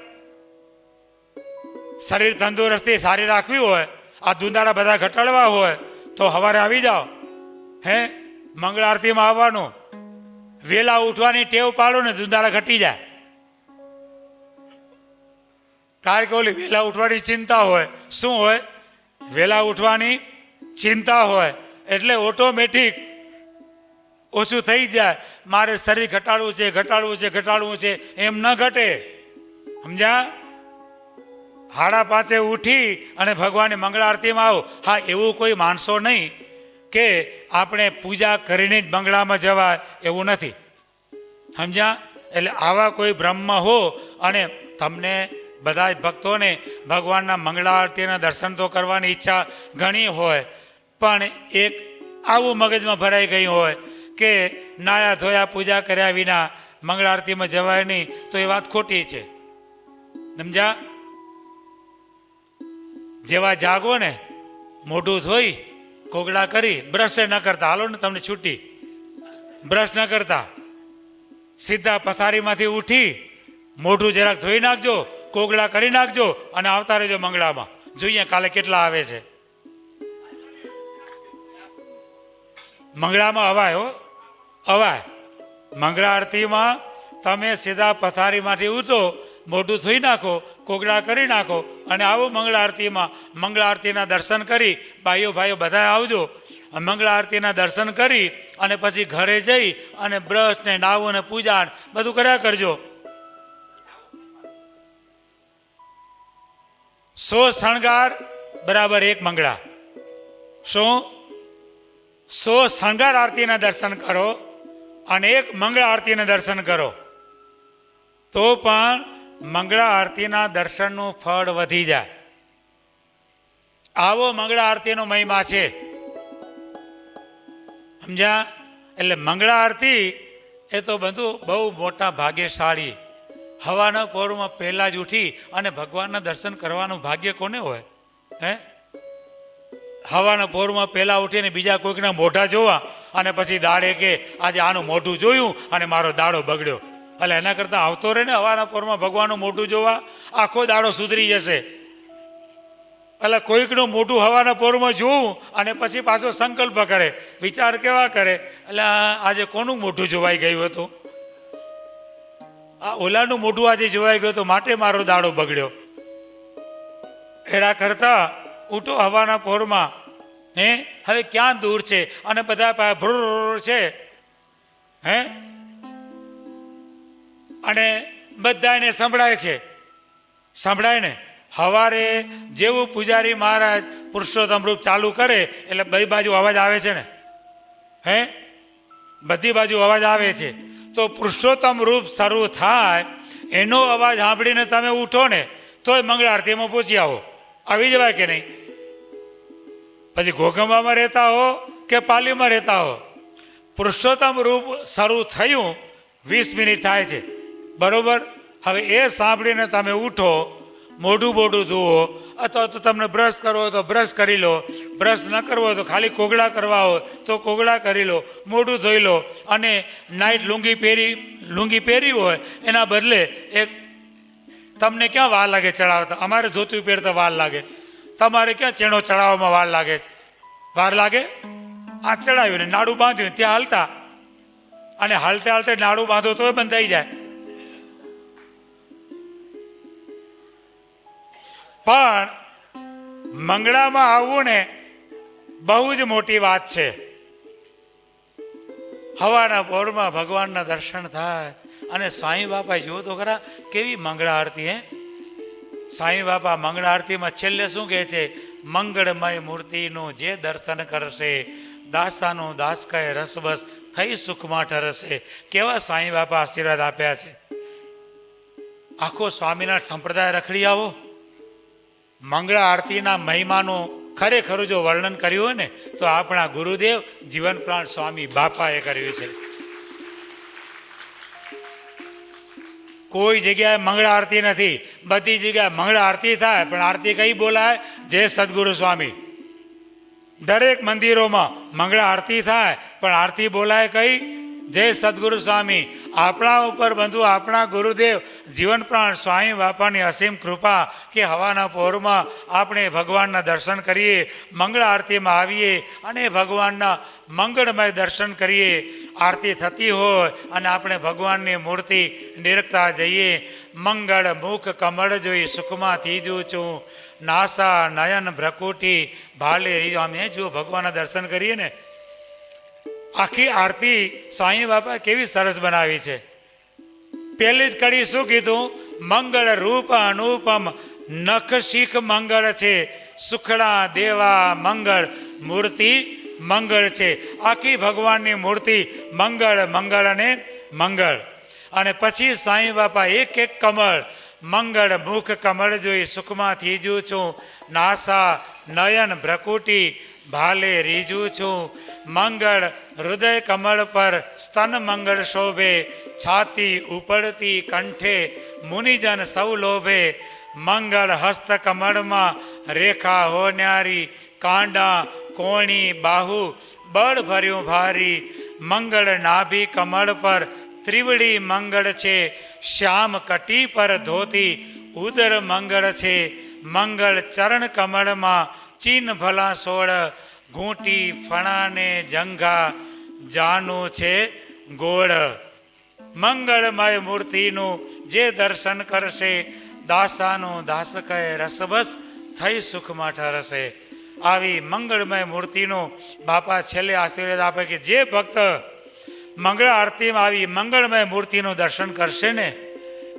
શરીર તંદુરસ્તી સારી રાખવી હોય, આ ધુંધાડા બધા ઘટાડવા હોય તો સવારે આવી જાઓ. મંગળા આરતીમાં આવવાનું, વેલા ઉઠવાની ટેવ પાડો ને ધુંધાડા ઘટી જાય. કારણ કે ઓલી વેલા ઉઠવાની ચિંતા હોય. શું હોય? વેલા ઉઠવાની ચિંતા હોય એટલે ઓટોમેટિક ઓછું થઈ જાય. મારે શરીર ઘટાડવું છે એમ ન ઘટે. સમજ્યા? 5:30 ઉઠી અને ભગવાનની મંગળા આરતીમાં આવો. હા, એવું કોઈ માનશો નહીં કે આપણે પૂજા કરીને જ બંગલામાં જવાય, એવું નથી. સમજ્યા? એટલે આવા કોઈ બ્રહ્મ હો અને તમને બધા જ ભક્તોને ભગવાનના મંગળા આરતીના દર્શન તો કરવાની ઈચ્છા ઘણી હોય, પણ એક આવું મગજમાં ભરાઈ ગયું હોય કે નાયા ધોયા પૂજા કર્યા વિના મંગળા આરતીમાં જવાય નહીં, તો એ વાત ખોટી છે. સમજ્યા? જેવા જાગો ને મોઢું ધોઈ કોગળા કરી બ્રશ ન કરતા, હાલો ને તમને છૂટી, બ્રશ ન કરતા સીધા પથારીમાંથી ઉઠી મોઢું જરાક ધોઈ નાખજો, કોગળા કરી નાખજો અને આવતા રહેજો મંગળામાં. જોઈએ કાલે કેટલા આવે છે. મંગળામાં અવાય અવાય. મંગળા આરતીમાં તમે સીધા પથારીમાંથી ઉઠો, મોઢું ધોઈ નાખો, કોગળા કરી નાખો અને આવો મંગળા આરતીમાં. મંગળા આરતીના દર્શન કરી ભાઈઓ બધા આવજો. મંગળા આરતીના દર્શન કરી અને પછી ઘરે જઈ અને બ્રશ ને નાવું ને પૂજા બધું કર્યા કરજો. 100 શણગાર બરાબર 1 મંગળા. શું? 100 શણગાર આરતીના દર્શન કરો અને 1 મંગળા આરતીના દર્શન કરો તો પણ મંગળા આરતીના દર્શનનું ફળ વધી જાય. આવો મંગળા આરતીનો મહિમા છે. સમજ્યા? એટલે મંગળા આરતી એ તો બધું બહુ મોટા ભાગ્યશાળી. હવાના પોરમાં પહેલા જ ઉઠી અને ભગવાનના દર્શન કરવાનું ભાગ્ય કોને હોય? હવાના પોરમાં પહેલા ઉઠીને બીજા કોઈકના મોઢા જોવા અને પછી દાડે કે આજે આનું મોઢું જોયું અને મારો દાડો બગડ્યો. એટલે એના કરતાં આવતો રહે ને હવાના પોરમાં ભગવાનનું મોઢું જોવા, આખો દાડો સુધરી જશે. એટલે કોઈકનું મોઢું હવાના પોરમાં જોવું અને પછી પાછો સંકલ્પ કરે, વિચાર કેવા કરે, એટલે આજે કોનું મોઢું જોવાઈ ગયું હતું? આ ઓલાનું મોઢું આજે જોવાઈ ગયું તો માટે મારો દાડો બગડ્યો. એના કરતા ઉઠો હવાના પોરમાં. હવે ક્યાં દૂર છે અને બધા પાસે ભૂર છે. અને બધા એને સંભળાય છે. સંભળાય ને. સવારે જેવું પૂજારી મહારાજ પુરુષોત્તમ રૂપ ચાલુ કરે એટલે બધી બાજુ અવાજ આવે છે ને. બધી બાજુ અવાજ આવે છે. તો પુરુષોત્તમ રૂપ શરૂ થાય એનો અવાજ સાંભળીને તમે ઉઠો ને તોય મંગળ આરતીમાં પહોંચી આવો. આવી જવાય કે નહીં? પછી ઘોઘંબામાં રહેતા હો કે પાલીમાં રહેતા હો, પુરુષોત્તમ રૂપ શરૂ થયું 20 મિનિટ થાય છે, બરોબર. હવે એ સાંભળીને તમે ઉઠો, મોઢું બોઢું ધુઓ, અથવા તો તમને બ્રશ કરવો હોય તો બ્રશ કરી લો, બ્રશ ન કરવો હોય તો ખાલી કોગળા કરવા હોય તો કોગળા કરી લો, મોઢું ધોઈ લો. અને નાઇટ લુંગી પહેરી હોય એના બદલે એક, તમને ક્યાં વાર લાગે ચડાવતા? અમારે ધોતું પહેરતા વાર લાગે. તમારે ક્યાં ચેણો ચડાવવામાં વાર લાગે? વાર લાગે? આ ચડાવ્યું ને નાડું બાંધ્યું ત્યાં હાલતા, અને હાલતે હાલતે નાડું બાંધો તો બંધાઈ જાય. પણ મંગળામાં આવવું ને બહુ જ મોટી વાત છે. હવાના પોરમાં ભગવાનના દર્શન થાય. અને સાંઈ બાપા જુઓ તો ખરા કેવી મંગળા આરતી. સાંઈ બાપા મંગળા આરતીમાં છેલ્લે શું કહે છે? મંગળમય મૂર્તિનું જે દર્શન કરશે દાસાનું દાસ કહે રસબસ થઈ સુખમાં ઠરશે. કેવા સાંઈ બાપા આશીર્વાદ આપ્યા છે. આખો સ્વામિનારાયણ સંપ્રદાય રખડી આવો. મંગળા આરતીના મહિમાનું ખરેખર જો વર્ણન કર્યું હોય ને તો આપણા ગુરુદેવ જીવન પ્રાણ સ્વામી બાપાએ કર્યું છે. કોઈ જગ્યાએ મંગળા આરતી નથી, બધી જગ્યાએ મંગળા આરતી થાય. પણ આરતી કઈ બોલાય? જય સદગુરુ સ્વામી. દરેક મંદિરોમાં મંગળા આરતી થાય પણ આરતી બોલાય કઈ? જય સદગુરુ સ્વામી. આપણા ઉપર બંધુ આપણા ગુરુદેવ જીવન પ્રાણ સ્વામી બાપાની અસીમ કૃપા કે હવાના પહોરમાં આપણે ભગવાનના દર્શન કરીએ, મંગળા આરતીમાં આવીએ અને ભગવાનના મંગળમય દર્શન કરીએ. આરતી થતી હોય અને આપણે ભગવાનની મૂર્તિ નિરખતા જઈએ. મંગળ મુખ કમળ જોઈ સુખમાં થીજું છું, નાસા નયન ભ્રકુટી ભાલે રીજો. અમે જો ભગવાનના દર્શન કરીએ ને, આખી આરતી સ્વામી બાપા કેવી સરસ બનાવી છે. પહેલી જ કડી શું કીધું? મંગળ રૂપ અનુપમ નખ શીખ મંગળ છે, સુખડા દેવા મંગળ મૂર્તિ મંગળ છે. આખી ભગવાનની મૂર્તિ મંગળ મંગળ અને મંગળ. અને પછી સ્વામી બાપા એક એક કમળ, મંગળ મુખ કમળ જોઈ સુખમાં થીજું છું, નાસા નયન ભ્રકુટી ભાલે રીજું છું. મંગળ હૃદય કમળ પર સ્તન મંગળ શોભે, છાતી ઉપડતી કંઠે મુનિજન સૌ લોભે. મંગળ હસ્ત કમળમાં રેખા હોનારી, કાંડા કોણી બાહુ બળ ભર્યું ભારી. મંગળ નાભી કમળ પર ત્રિવડી મંગળ છે, શ્યામ કટી પર ધોતી ઉદર મંગળ છે. મંગળ ચરણ કમળમાં ચીન ભલા સોળ, ઘૂંટી ફણાને જંઘા જાનું છે ગોળ. મંગળમય મૂર્તિનું જે દર્શન કરશે દાસાનું દાસ કહે રસબસ થઈ સુખમાં ઠરશે. આવી મંગળમય મૂર્તિનું બાપા છેલ્લે આશીર્વાદ આપે કે જે ભક્ત મંગળ આરતીમાં આવી મંગળમય મૂર્તિનું દર્શન કરશે ને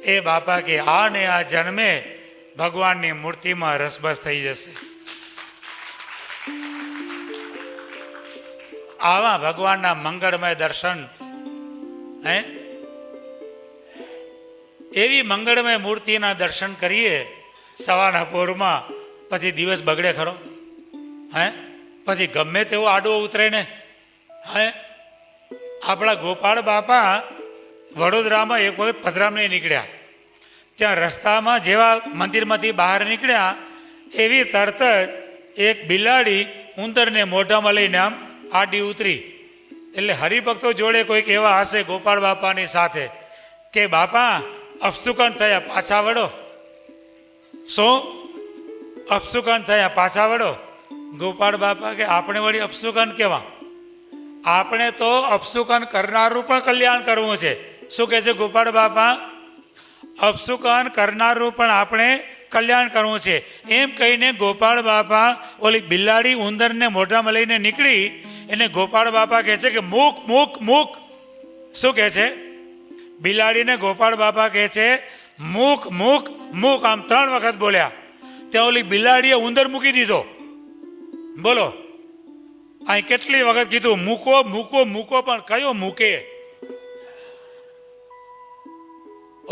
એ બાપા કે આ ને આ જન્મે ભગવાનની મૂર્તિમાં રસબસ થઈ જશે. આવા ભગવાનના મંગળમય દર્શન, એવી મંગળમય મૂર્તિના દર્શન કરીએ સવારના પોરમાં, પછી દિવસ બગડે ખરો? પછી ગમે તેવો આડવો ઉતરે ને. આપણા ગોપાળ બાપા વડોદરામાં એક વખત પધરામણી નીકળ્યા. ત્યાં રસ્તામાં જેવા મંદિરમાંથી બહાર નીકળ્યા એવી તરત જ એક બિલાડી ઉંદરને મોઢામાં લઈને આમ આડી ઉતરી. એટલે હરિભક્તો જોડે કોઈક એવા હશે ગોપાળ બાપાની સાથે કે બાપા અપસુકન થયા પાછા વળો. શું અપસુકન થયા પાછા વળો? ગોપાળ બાપા કે આપણે વળી અપસુકન કેવા? આપણે તો અપસુકન કરનારું પણ કલ્યાણ કરવું છે. શું કહે છે ગોપાળ બાપા? અપશુકન કરનારનું પણ આપણે કલ્યાણ કરવું છે એમ કહીને ગોપાળ બાપા ઓલી બિલાડી ઉંદરને મોઢામાં લઈને નીકળી. એને ગોપાળ બાપા કહે છે કે મૂક મૂક મૂક. શું કહે છે? બિલાડીને ગોપાળ બાપા કહે છે મૂક મૂક મૂક. આમ 3 વખત બોલ્યા. ત્યાં ઓલી બિલાડીએ ઉંદર મૂકી દીધો. બોલો, અહીં કેટલી વખત કીધું મૂકો મૂકો મૂકો, પણ કયો મૂકે?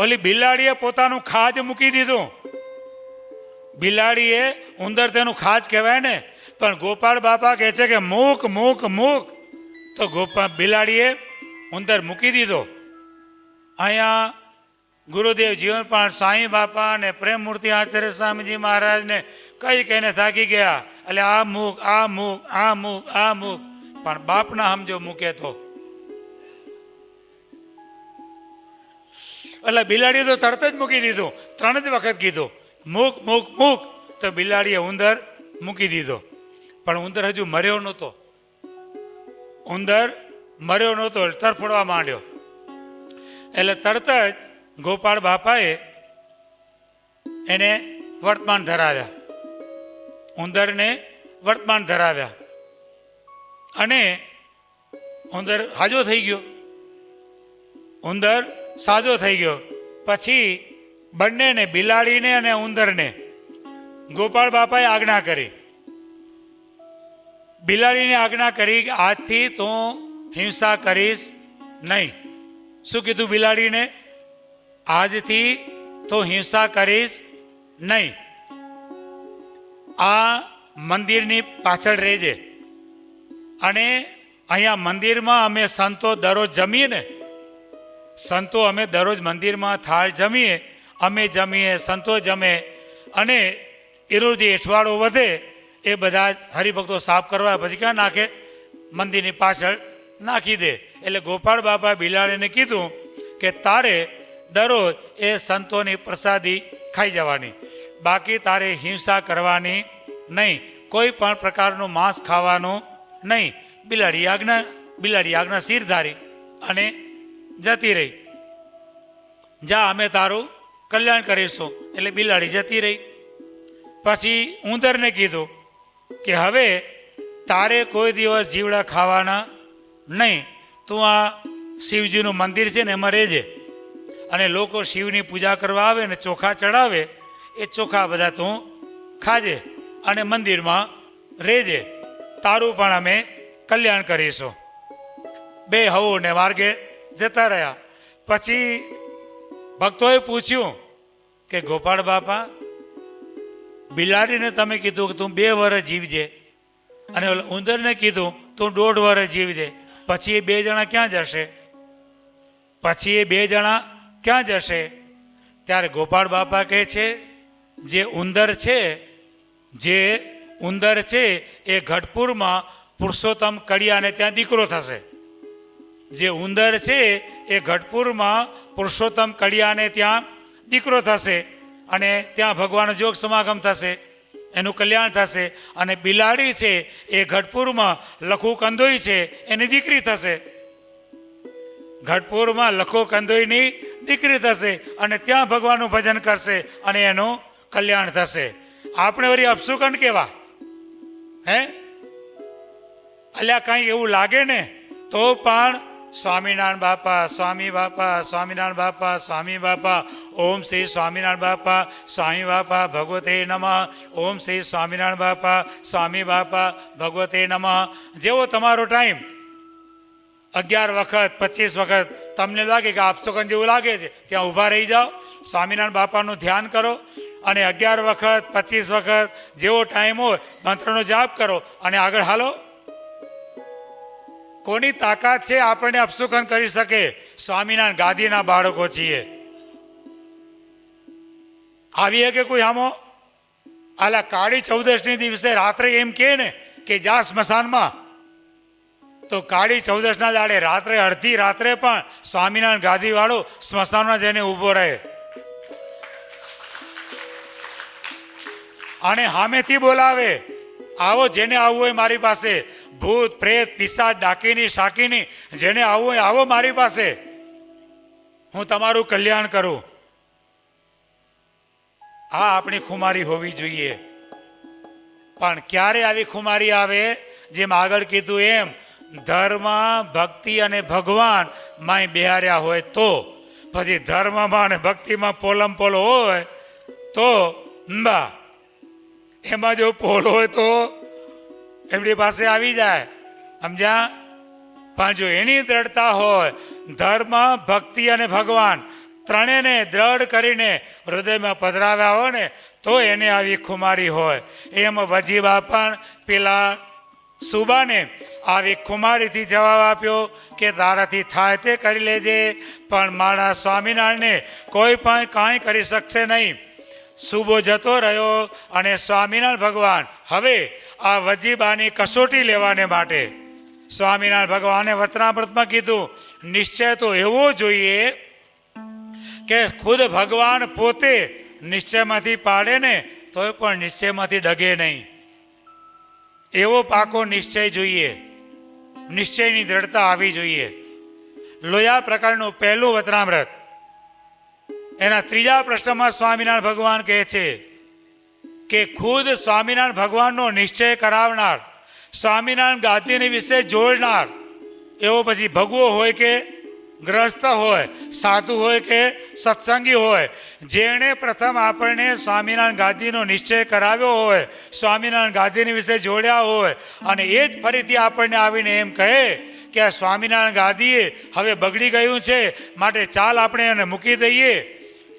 ઓલી બિલાડીએ પોતાનું ખાજ મૂકી દીધું. બિલાડીએ ઉંદર તેનું ખાજ કહેવાય ને, પણ ગોપાળ બાપા કહે છે કે મૂક મૂક મૂક. તો બિલાડીએ ઉંદર મૂકી દીધો. અહીંયા ગુરુદેવ જીવનપાળ સાંઈ બાપા અને પ્રેમ મૂર્તિ આચાર્ય સ્વામીજી મહારાજને કઈ કહીને થાકી ગયા. એટલે આ મૂક આ મૂક આ મૂક આ મૂક, પણ બાપના સમજો મૂકે તો. એટલે બિલાડીએ તો તરત જ મૂકી દીધું. 3 જ વખત કીધું મૂક મૂક મૂક. તો બિલાડીએ ઉંદર મૂકી દીધો. પણ ઉંદર હજુ મર્યો નહોતો. ઉંદર મર્યો નહોતો, તરફડવા માંડ્યો. એટલે તરત જ ગોપાળ બાપાએ એને વર્તમાન ધરાવ્યા. ઉંદરને વર્તમાન ધરાવ્યા અને ઉંદર હાજો થઈ ગયો. ઉંદર સાજો થઈ ગયો. પછી બંનેને, બિલાડીને અને ઉંદરને ગોપાળ બાપાએ આજ્ઞા કરી. બિલાડીને આજ્ઞા કરી કે આજથી તું હિંસા કરીશ નહીં. શું કીધું બિલાડીને? આજથી તું હિંસા કરીશ નહીં. આ મંદિરની પાછળ રહેજે. અને અહીંયા મંદિરમાં અમે સંતો દરરોજ જમીએ ને, સંતો અમે દરરોજ મંદિરમાં થાળ જમીએ, અમે જમીએ, સંતો જમે, અને એનો જે એઠવાડો વધે એ બધા હરિભક્તો સાફ કરવા પછી ક્યાં નાખે? મંદિરની પાછળ નાખી દે. એટલે ગોપાળ બાપા બિલાડીને કીધું કે તારે દરરોજ એ સંતોની પ્રસાદી ખાઈ જવાની, બાકી તારે હિંસા કરવાની નહીં, કોઈ પણ પ્રકારનું માંસ ખાવાનું નહીં. બિલાડી આજ્ઞા શિર ધારી અને જતી રહી. જા, અમે તારું કલ્યાણ કરીશું. એટલે બિલાડી જતી રહી. પછી ઉંદરને કીધું કે હવે તારે કોઈ દિવસ જીવડા ખાવાના નહીં. તું આ શિવજીનું મંદિર છે ને એમાં રહેજે, અને લોકો શિવની પૂજા કરવા આવે ને ચોખા ચડાવે, એ ચોખા બધા તું ખાજે અને મંદિરમાં રહેજે. તારું પણ અમે કલ્યાણ કરીશું. બે હવોને માર્ગે જતા રહ્યા. પછી ભક્તોએ પૂછ્યું કે ગોપાળ બાપા, બિલાડીને તમે કીધું કે તું 2 વર્ષ જીવજે, અને ઉંદરને કીધું તું 1.5 વર્ષ જીવજે, પછી એ 2 જણા ક્યાં જશે? પછી એ 2 જણા ક્યાં જશે? ત્યારે ગોપાળ બાપા કહે છે જે ઉંદર છે એ ગઢપુરમાં પુરુષોત્તમ કડિયાને ત્યાં દીકરો થશે. જે ઉંદર છે એ ગઢપુરમાં પુરુષોત્તમ કડિયાને ત્યાં દીકરો થશે, અને ત્યાં ભગવાન જોગ સમાગમ થશે, એનું કલ્યાણ થશે. અને બિલાડી છે એ ગઢપુરમાં લખુ કંદોઈ છે એની દીકરી થશે. ગઢપુરમાં લખો કંદોઈની દીકરી થશે, અને ત્યાં ભગવાનનું ભજન કરશે અને એનું કલ્યાણ થશે. આપણે વળી અપશુકન કેવા હે? અલ્યા કંઈ એવું લાગે ને તો પણ સ્વામિનારાયણ બાપા, સ્વામી બાપા, સ્વામિનારાયણ બાપા, સ્વામી બાપા, ઓમ શ્રી સ્વામિનારાયણ બાપા, સ્વામી બાપા ભગવતે નમઃ, ઓમ શ્રી સ્વામિનારાયણ બાપા, સ્વામી બાપા ભગવતે નમઃ. જેવો તમારો ટાઈમ 11 વખત 25 વખત તમને લાગે કે આપશુકન જેવું લાગે છે, ત્યાં ઊભા રહી જાઓ, સ્વામિનારાયણ બાપાનું ધ્યાન કરો, અને 11 વખત 25 વખત જેવો ટાઈમ હોય મંત્રનો જાપ કરો અને આગળ હાલો. કોની તાકાત છે આપણને અપશુકન કરી શકે? સ્વામિનારાયણ ગાદીના બાળકો છીએ. આવીએ કે કોઈ આમો આલા કાળી 14ની દિવસે રાત્રે એમ કહે ને કે જા સ્મશાનમાં, તો કાળી 14ના દાડે રાત્રે અડધી રાત્રે પણ સ્વામિનારાયણ ગાદી વાળો સ્મશાનમાં જઈને ઊભો રહે, અને સામેથી બોલાવે, આવો જેને આવવું હોય મારી પાસે, ભૂત પ્રેત પિશાચ ડાકીની શાકીની જેને આવવું હોય આવો મારી પાસે, હું તમારું કલ્યાણ કરું. આ આપણી ખુમારી હોવી જોઈએ. પણ ક્યારે આવી ખુમારી આવે? જેમ આગળ કીધું એમ ધર્મ, ભક્તિ અને ભગવાન માય બિહાર્યા હોય તો. પછી ધર્મમાં અને ભક્તિમાં પોલમ પોલો હોય તો બા એમાં જો પોલો હોય તો એમની પાસે આવી જાય, સમજ્યા? પણ જો એની દ્રઢતા હોય, ધર્મ, ભક્તિ અને ભગવાન ત્રણેયને દ્રઢ કરીને હૃદયમાં પધરાવ્યા હોય ને તો એને આવી ખુમારી હોય. એમ વજીબા પણ પેલા સુબાને આવી ખુમારીથી જવાબ આપ્યો કે તારાથી થાય તે કરી લેજે, પણ મારા સ્વામિનારાયણને કોઈ પણ કાંઈ કરી શકશે નહીં. સુબો જતો રહ્યો અને સ્વામિનારાયણ ભગવાન હવે આ વજીબાની કસોટી લેવાને માટે સ્વામિનારાયણ ભગવાને વચનામૃતમાં કીધું, નિશ્ચય તો એવો જોઈએ કે ખુદ ભગવાન પોતે નિશ્ચયમાંથી પાડે ને તોય પણ નિશ્ચયમાંથી ડગે નહીં. એવો પાકો નિશ્ચય જોઈએ, નિશ્ચયની દ્રઢતા આવી જોઈએ. લોયા પ્રકારનું પહેલું વચનામૃત એના 3જા પ્રશ્નમાં સ્વામિનારાયણ ભગવાન કહે છે કે ખુદ સ્વામિનારાયણ ભગવાનનો નિશ્ચય કરાવનાર, સ્વામિનારાયણ ગાદીની વિશે જોડનાર એવો પછી ભગવો હોય કે ગ્રસ્ત હોય, સાધુ હોય કે સત્સંગી હોય, જેણે પ્રથમ આપણને સ્વામિનારાયણ ગાદીનો નિશ્ચય કરાવ્યો હોય, સ્વામિનારાયણ ગાદીની વિશે જોડ્યા હોય અને એ જ ફરીથી આપણને આવીને એમ કહે કે આ સ્વામિનારાયણ ગાદીએ હવે બગડી ગયું છે માટે ચાલ આપણે એને મૂકી દઈએ,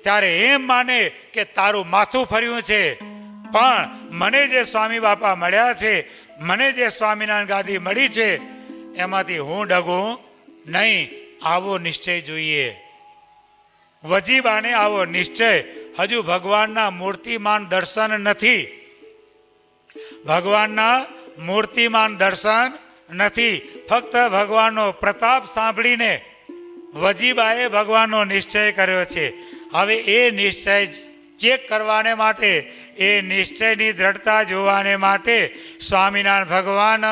ત્યારે એમ માને કે તારું માથું ફર્યું છે. પણ મને જે સ્વામી બાપા મળ્યા છે, મને જે સ્વામિનારાયણ ગાદી મળી છે એમાંથી હું ડગું નહીં. આવો નિશ્ચય જોઈએ. વજીબાને આવો નિશ્ચય હજુ ભગવાનના મૂર્તિમાન દર્શન નથી, ભગવાનના મૂર્તિમાન દર્શન નથી. ફક્ત ભગવાનનો પ્રતાપ સાંભળીને વજીબાએ ભગવાનનો નિશ્ચય કર્યો છે. હવે એ નિશ્ચય ચેક કરવાને માટે, એ નિશ્ચયની દ્રઢતા જોવાને માટે સ્વામિનારાયણ ભગવાન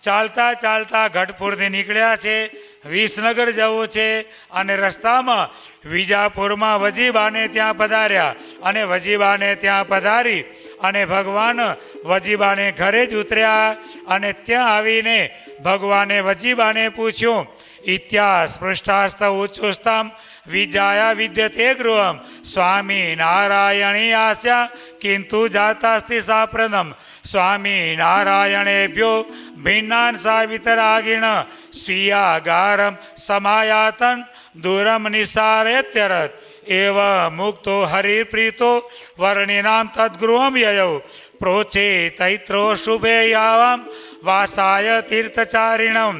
ચાલતા ચાલતા ગઢપુરથી નીકળ્યા છે. વિસનગર જવું છે અને રસ્તામાં વિજાપુરમાં વજીબાને ત્યાં પધાર્યા અને વજીબાને ત્યાં પધારી અને ભગવાન વજીબાને ઘરે જ ઉતર્યા અને ત્યાં આવીને ભગવાને વજીબાને પૂછ્યું, ઇત્યાસ પૃષ્ઠાસ્ત ઉચ્ચુસ્તમ વિજાયા વિદ્યતે ગૃહમ સ્વામી નારાયણી આસ્યા કિંતુ જાતાસ્તિ સાપ્રદમ સ્વામી નારાયણેભ્યો ભિન્નાન સા વિતરાગિણ સ્વીયાગારમ સમાયાતન દૂરમ નિસારેત્યરત એવ મુક્તો હરિપ્રીતો વર્ણિનામ તદ્ગૃહમ યયૌ પ્રોચે તૈત્રો શુભે યાવામ વાસાય તીર્થચારિણમ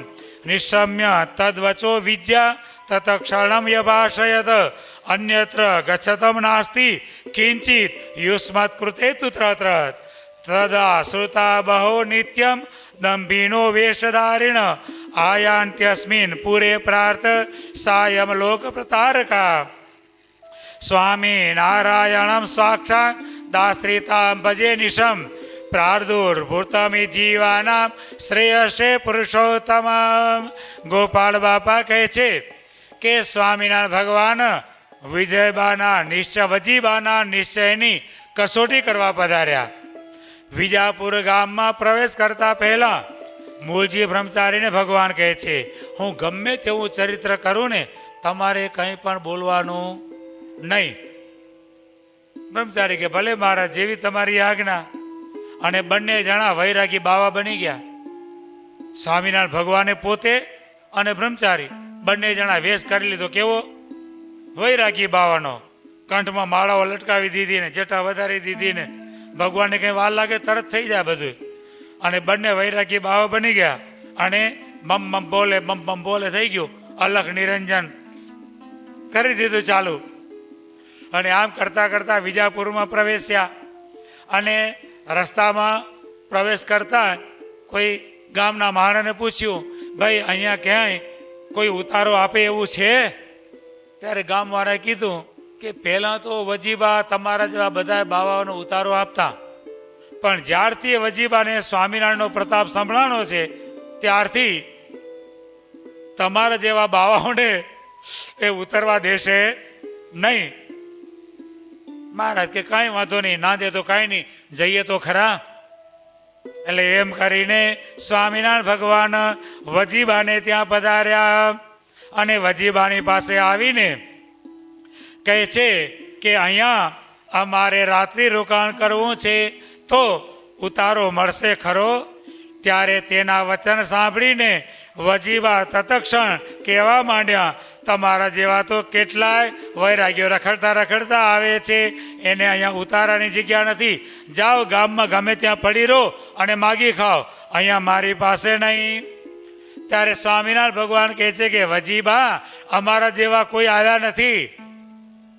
નિશમ્ય તદ્વચો વિદ્યા તત્ક્ષણમ યભાષયત અન્યત્ર ગચ્છતમ નાસ્તિ કિંચિત યુષ્મત્કૃતે તુત્રત્ર તદા શ્રુતા બહો નિત્યમ દંભીનો વેશધારિણ આયાન્ત્યસ્મિન પુરે પ્રાર્થ સાયમ લોક પ્રતારકા સ્વામી નારાયણમ સાક્ષાત દાશ્રિતામ ભજે નિશમ પ્રાર્દુર્ભૂતમિ જીવાનામ શ્રેયસે પુરુષોત્તમ. ગોપાળ બાપા કહે છે કે સ્વામિનારાયણ ભગવાન વિજયબાના નિશ્ચય, વજીબાના નિશ્ચયની કસોટી કરવા પધાર્યા. વિજાપુર ગામમાં પ્રવેશ કરતા પહેલા મૂળજી બ્રહ્મચારીને ભગવાન કહે છે, હું ગમે તેવું ચરિત્ર કરું ને તમારે કંઈ પણ બોલવાનું નહીં. બ્રહ્મચારી કે ભલે મહારાજ, જેવી તમારી આજ્ઞા. અને બંને જણા વૈરાગી બાવા બની ગયા. સ્વામિનારાયણ ભગવાને પોતે અને બ્રહ્મચારી બંને જણા વેશ કરી લીધો. કેવો? વૈરાગી બાવાનો. કંઠમાં માળાઓ લટકાવી દીધી ને જટા વધારી દીધી ને ભગવાનને કંઈ વાર લાગે તરત થઈ જાય બધું. અને બંને વૈરાગી બાવા બની ગયા અને બમ બમ બોલે થઈ ગયું. અલખ નિરંજન કરી દીધું ચાલુ. અને આમ કરતા કરતા વિજાપુરમાં પ્રવેશ્યા અને રસ્તામાં પ્રવેશ કરતા કોઈ ગામના માણસને પૂછ્યું, ભાઈ અહીંયા ક્યાંય કોઈ ઉતારો આપે એવું છે? ત્યારે ગામવાળાએ કીધું કે પહેલાં તો વજીબા તમારા જેવા બધા બાવાઓનો ઉતારો આપતા, પણ જ્યારથી વજીબાને સ્વામિનારાયણનો પ્રતાપ સંભળાણો છે ત્યારથી તમારા જેવા બાવાઓને એ ઉતરવા દેશે નહીં. મહારાજ કે કાંઈ વાંધો નહીં, ના દે તો કાંઈ નહીં, જઈએ તો ખરા. એટલે એમ કરીને સ્વામિનારાયણ ભગવાન વજીબાને ત્યાં પધાર્યા અને વજીબાની પાસે આવીને કહે છે કે અહીંયા અમારે રાત્રિ રોકાણ કરવું છે, તો ઉતારો મળશે ખરો? ત્યારે તેના વચન સાંભળીને વજીબા તત્ક્ષણ કહેવા માંડ્યા, તમારા જેવા તો કેટલાય વૈરાગ્યો રખડતા રખડતા આવે છે, એને અહીંયા ઉતારાની જગ્યા નથી. જાઓ ગામમાં ગમે ત્યાં પડી રહો અને માગી ખાઓ, અહીંયા મારી પાસે નહીં. ત્યારે સ્વામિનારાયણ ભગવાન કહે છે કે વજીબા, અમારા જેવા કોઈ આવ્યા નથી,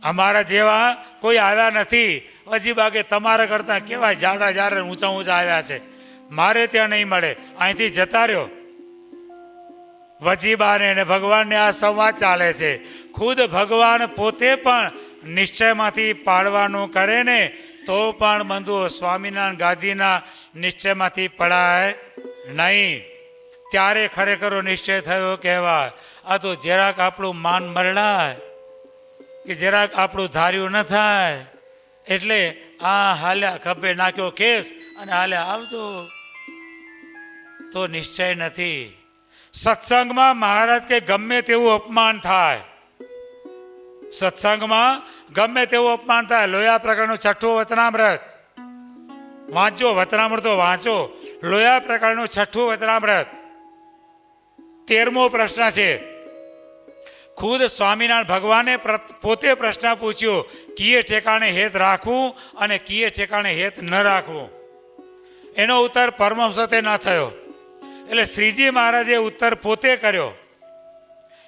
અમારા જેવા કોઈ આવ્યા નથી. વજીબા કે તમારા કરતાં કેવાય જાડા જાડા ઊંચા ઊંચા આવ્યા છે, મારે ત્યાં નહીં મળે, અહીંથી જતા રહ્યો. વજીબાને અને ભગવાનને આ સંવાદ ચાલે છે. ખુદ ભગવાન પોતે પણ નિશ્ચયમાંથી પાડવાનું કરે ને તો પણ બંધુઓ સ્વામિનારાયણ ગાદીના નિશ્ચયમાંથી પડાય નહીં. ત્યારે ખરેખર નિશ્ચય થયો કહેવાય. આ તો જરાક આપણું માન મરડાય કે જરાક આપણું ધાર્યું ન થાય એટલે આ હાલ્યા ખભે નાખ્યો કેસ અને હાલ્યા આવજો, તો નિશ્ચય નથી. સત્સંગમાં મહારાજ કે ગમે તેવું અપમાન થાય, સત્સંગમાં ગમે તેવું અપમાન થાય. લોયા પ્રકારનું છઠ્ઠું વચનામૃત વાંચો, વચનામૃત તો વાંચો. લોયા પ્રકારનું છઠ્ઠું વચનામૃત 13મો પ્રશ્ન છે. ખુદ સ્વામિનારાયણ ભગવાને પોતે પ્રશ્ન પૂછ્યો, કીએ ઠેકાણે હેત રાખવું અને કીએ ઠેકાણે હેત ન રાખવું. એનો ઉત્તર પરમહંસતે ન થયો. એટલે શ્રીજી મહારાજે ઉત્તર પોતે કર્યો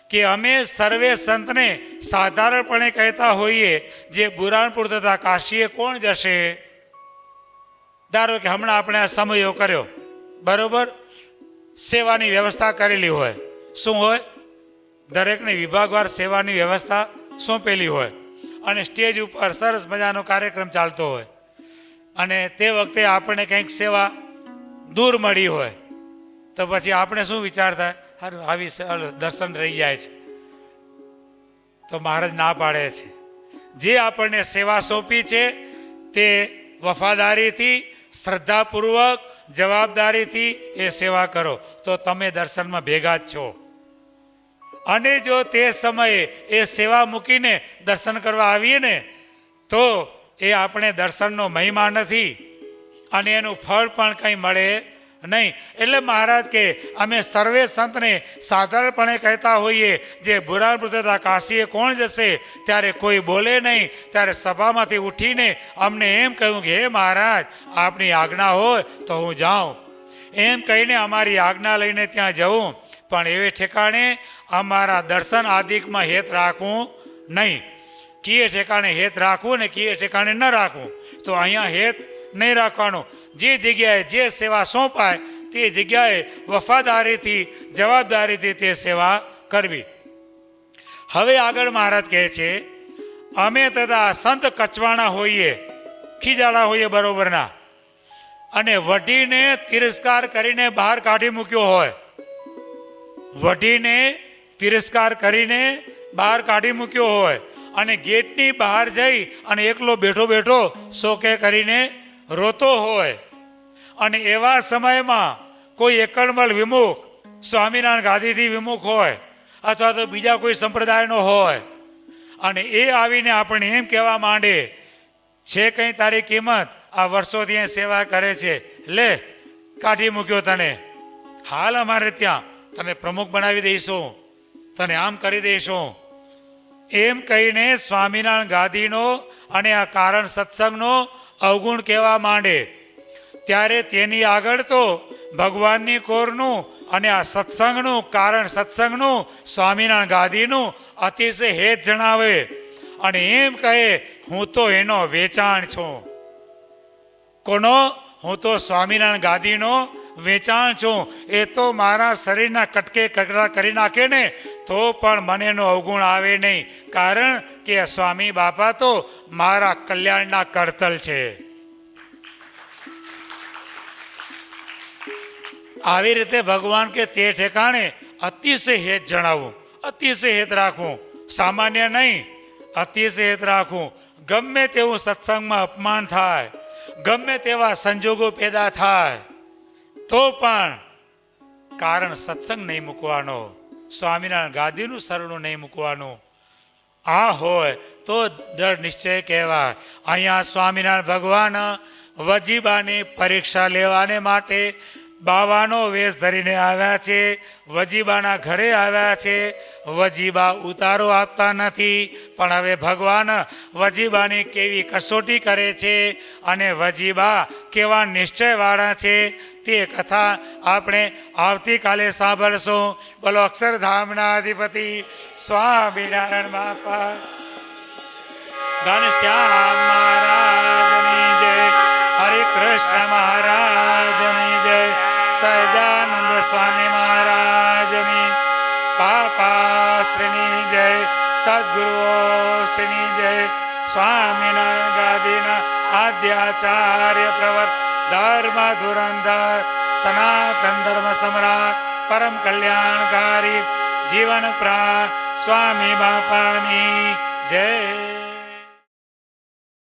કે અમે સર્વે સંતને સાધારણપણે કહેતા હોઈએ, જે બુરાણપુર તથા કાશીએ કોણ જશે? ધારો કે હમણાં આપણે આ સમયો કર્યો, બરોબર, સેવાની વ્યવસ્થા કરેલી હોય. શું હોય? દરેકને વિભાગવાર સેવાની વ્યવસ્થા સોંપેલી હોય અને સ્ટેજ ઉપર સરસ મજાનો કાર્યક્રમ ચાલતો હોય અને તે વખતે આપણે કંઈક સેવા દૂર મળી હોય તો પછી આપણે શું વિચાર થાય? સારું, આવી દર્શન રહી જાય છે. તો મહારાજ ના પાડે છે, જે આપણને સેવા સોંપી છે તે વફાદારીથી, શ્રદ્ધાપૂર્વક, જવાબદારીથી એ સેવા કરો તો તમે દર્શનમાં ભેગા જ છો. અને જો તે સમયે એ સેવા મૂકીને દર્શન કરવા આવીએ ને તો એ આપણે દર્શનનો મહિમા નથી અને એનું ફળ પણ કંઈ મળે નહીં. એટલે મહારાજ કે અમે સર્વે સંતને સાધારણપણે કહેતા હોઈએ, જે બુરાણપુર તથા કાશીએ કોણ જશે? ત્યારે કોઈ બોલે નહીં. ત્યારે સભામાંથી ઉઠીને અમને એમ કહ્યું કે હે મહારાજ, આપની આજ્ઞા હોય તો હું જાઉં. એમ કહીને અમારી આજ્ઞા લઈને ત્યાં જવું, પણ એવે ઠેકાણે અમારા દર્શન આદિકમાં હેત રાખવું નહીં. કીએ ઠેકાણે હેત રાખવું ને કીએ ઠેકાણે ન રાખવું. તો અહીંયા હેત નહીં રાખવાનું. જે જગ્યાએ જે સેવા સોંપાય તે જગ્યાએ વફાદારીથી, જવાબદારીથી તે સેવા કરવી. હવે આગળ મહારાજ કહે છે, અમે તથા સંત કચવાણા હોઈએ, ખીજાળા હોઈએ બરોબરના, અને વઢીને તિરસ્કાર કરીને બહાર કાઢી મૂક્યો હોય, વઢીને તિરસ્કાર કરીને બહાર કાઢી મૂક્યો હોય અને ગેટની બહાર જઈ અને એકલો બેઠો બેઠો શોકે કરીને રોતો હોય અને એવા સમયમાં કોઈ એકણમલ વિમુખ, સ્વામિનારાયણ ગાદીથી વિમુખ હોય અથવા તો બીજા કોઈ સંપ્રદાયનો હોય અને એ આવીને આપણે એમ કહેવા માંડે છે, કંઈ તારી કિંમત, આ વર્ષોથી અહીં સેવા કરે છે, લે કાઢી મૂક્યો તને, હાલ અમારે ત્યાં તને પ્રમુખ બનાવી દઈશું, તને આમ કરી દઈશું. એમ કહીને સ્વામિનારાયણ ગાદીનો અને આ કારણ સત્સંગનો અવગુણ કહેવા માંડે. ત્યારે તેની આગળ તો ભગવાનની કોરનું અને આ સત્સંગનું, કારણ સત્સંગનું, સ્વામિનારાયણ ગાદીનું અતિશય હેત જણાવે અને એમ કહે, હું તો એનો વેચાણ છું. કોનો? હું તો સ્વામિનારાયણ ગાદીનો વેચાણ છું. એ તો મારા શરીરના કટકે કકડા કરી નાખે ને તો પણ મને એનો અવગુણ આવે નહીં, કારણ કે સ્વામી બાપા તો મારા કલ્યાણના કરતલ છે. આવી રીતે ભગવાન કે તે ઠેકાણે અતિશય હેત જણાવવું, અતિશય હેત રાખવું, સામાન્ય નહીં, અતિશય હેત રાખવું. ગમે તેવું સત્સંગમાં અપમાન થાય, ગમે તેવા સંજોગો પેદા થાય, તો પણ કારણ સત્સંગ નહીં મૂકવાનો, સ્વામિનારાયણ ગાદીનું શરણું નહીં મૂકવાનું. આ હોય તો દ્રઢ નિશ્ચય કહેવાય. અહીંયા સ્વામિનારાયણ ભગવાન વજીબાની પરીક્ષા લેવાને માટે બાવાનો વેશ ધરીને આવ્યા છે, વજીબાના ઘરે આવ્યા છે. વજીબા ઉતારો આપતા નથી, પણ હવે ભગવાન વજીબાની કેવી કસોટી કરે છે અને વજીબા કેવા નિશ્ચયવાળા છે તે કથા આપણે આવતીકાલે સાંભળશું. બોલો અક્ષરધામના અધિપતિ સ્વામિનારાયણ બાપા, ઘનશ્યામ મહારાજની જય, હરે કૃષ્ણ મહારાજની જય, સહજાનંદ સ્વામી મહારાજની, બાપાશ્રીની જય, સદગુરુશ્રીની જય. સ્વામિનારાયણ ગાદીના આદ્યાચાર્ય પ્રવર ધર્મ ધુરંધર સનાતન ધર્મ સમ્રાટ પરમ કલ્યાણકારી જીવન પ્રાણ સ્વામી બાપાની જય.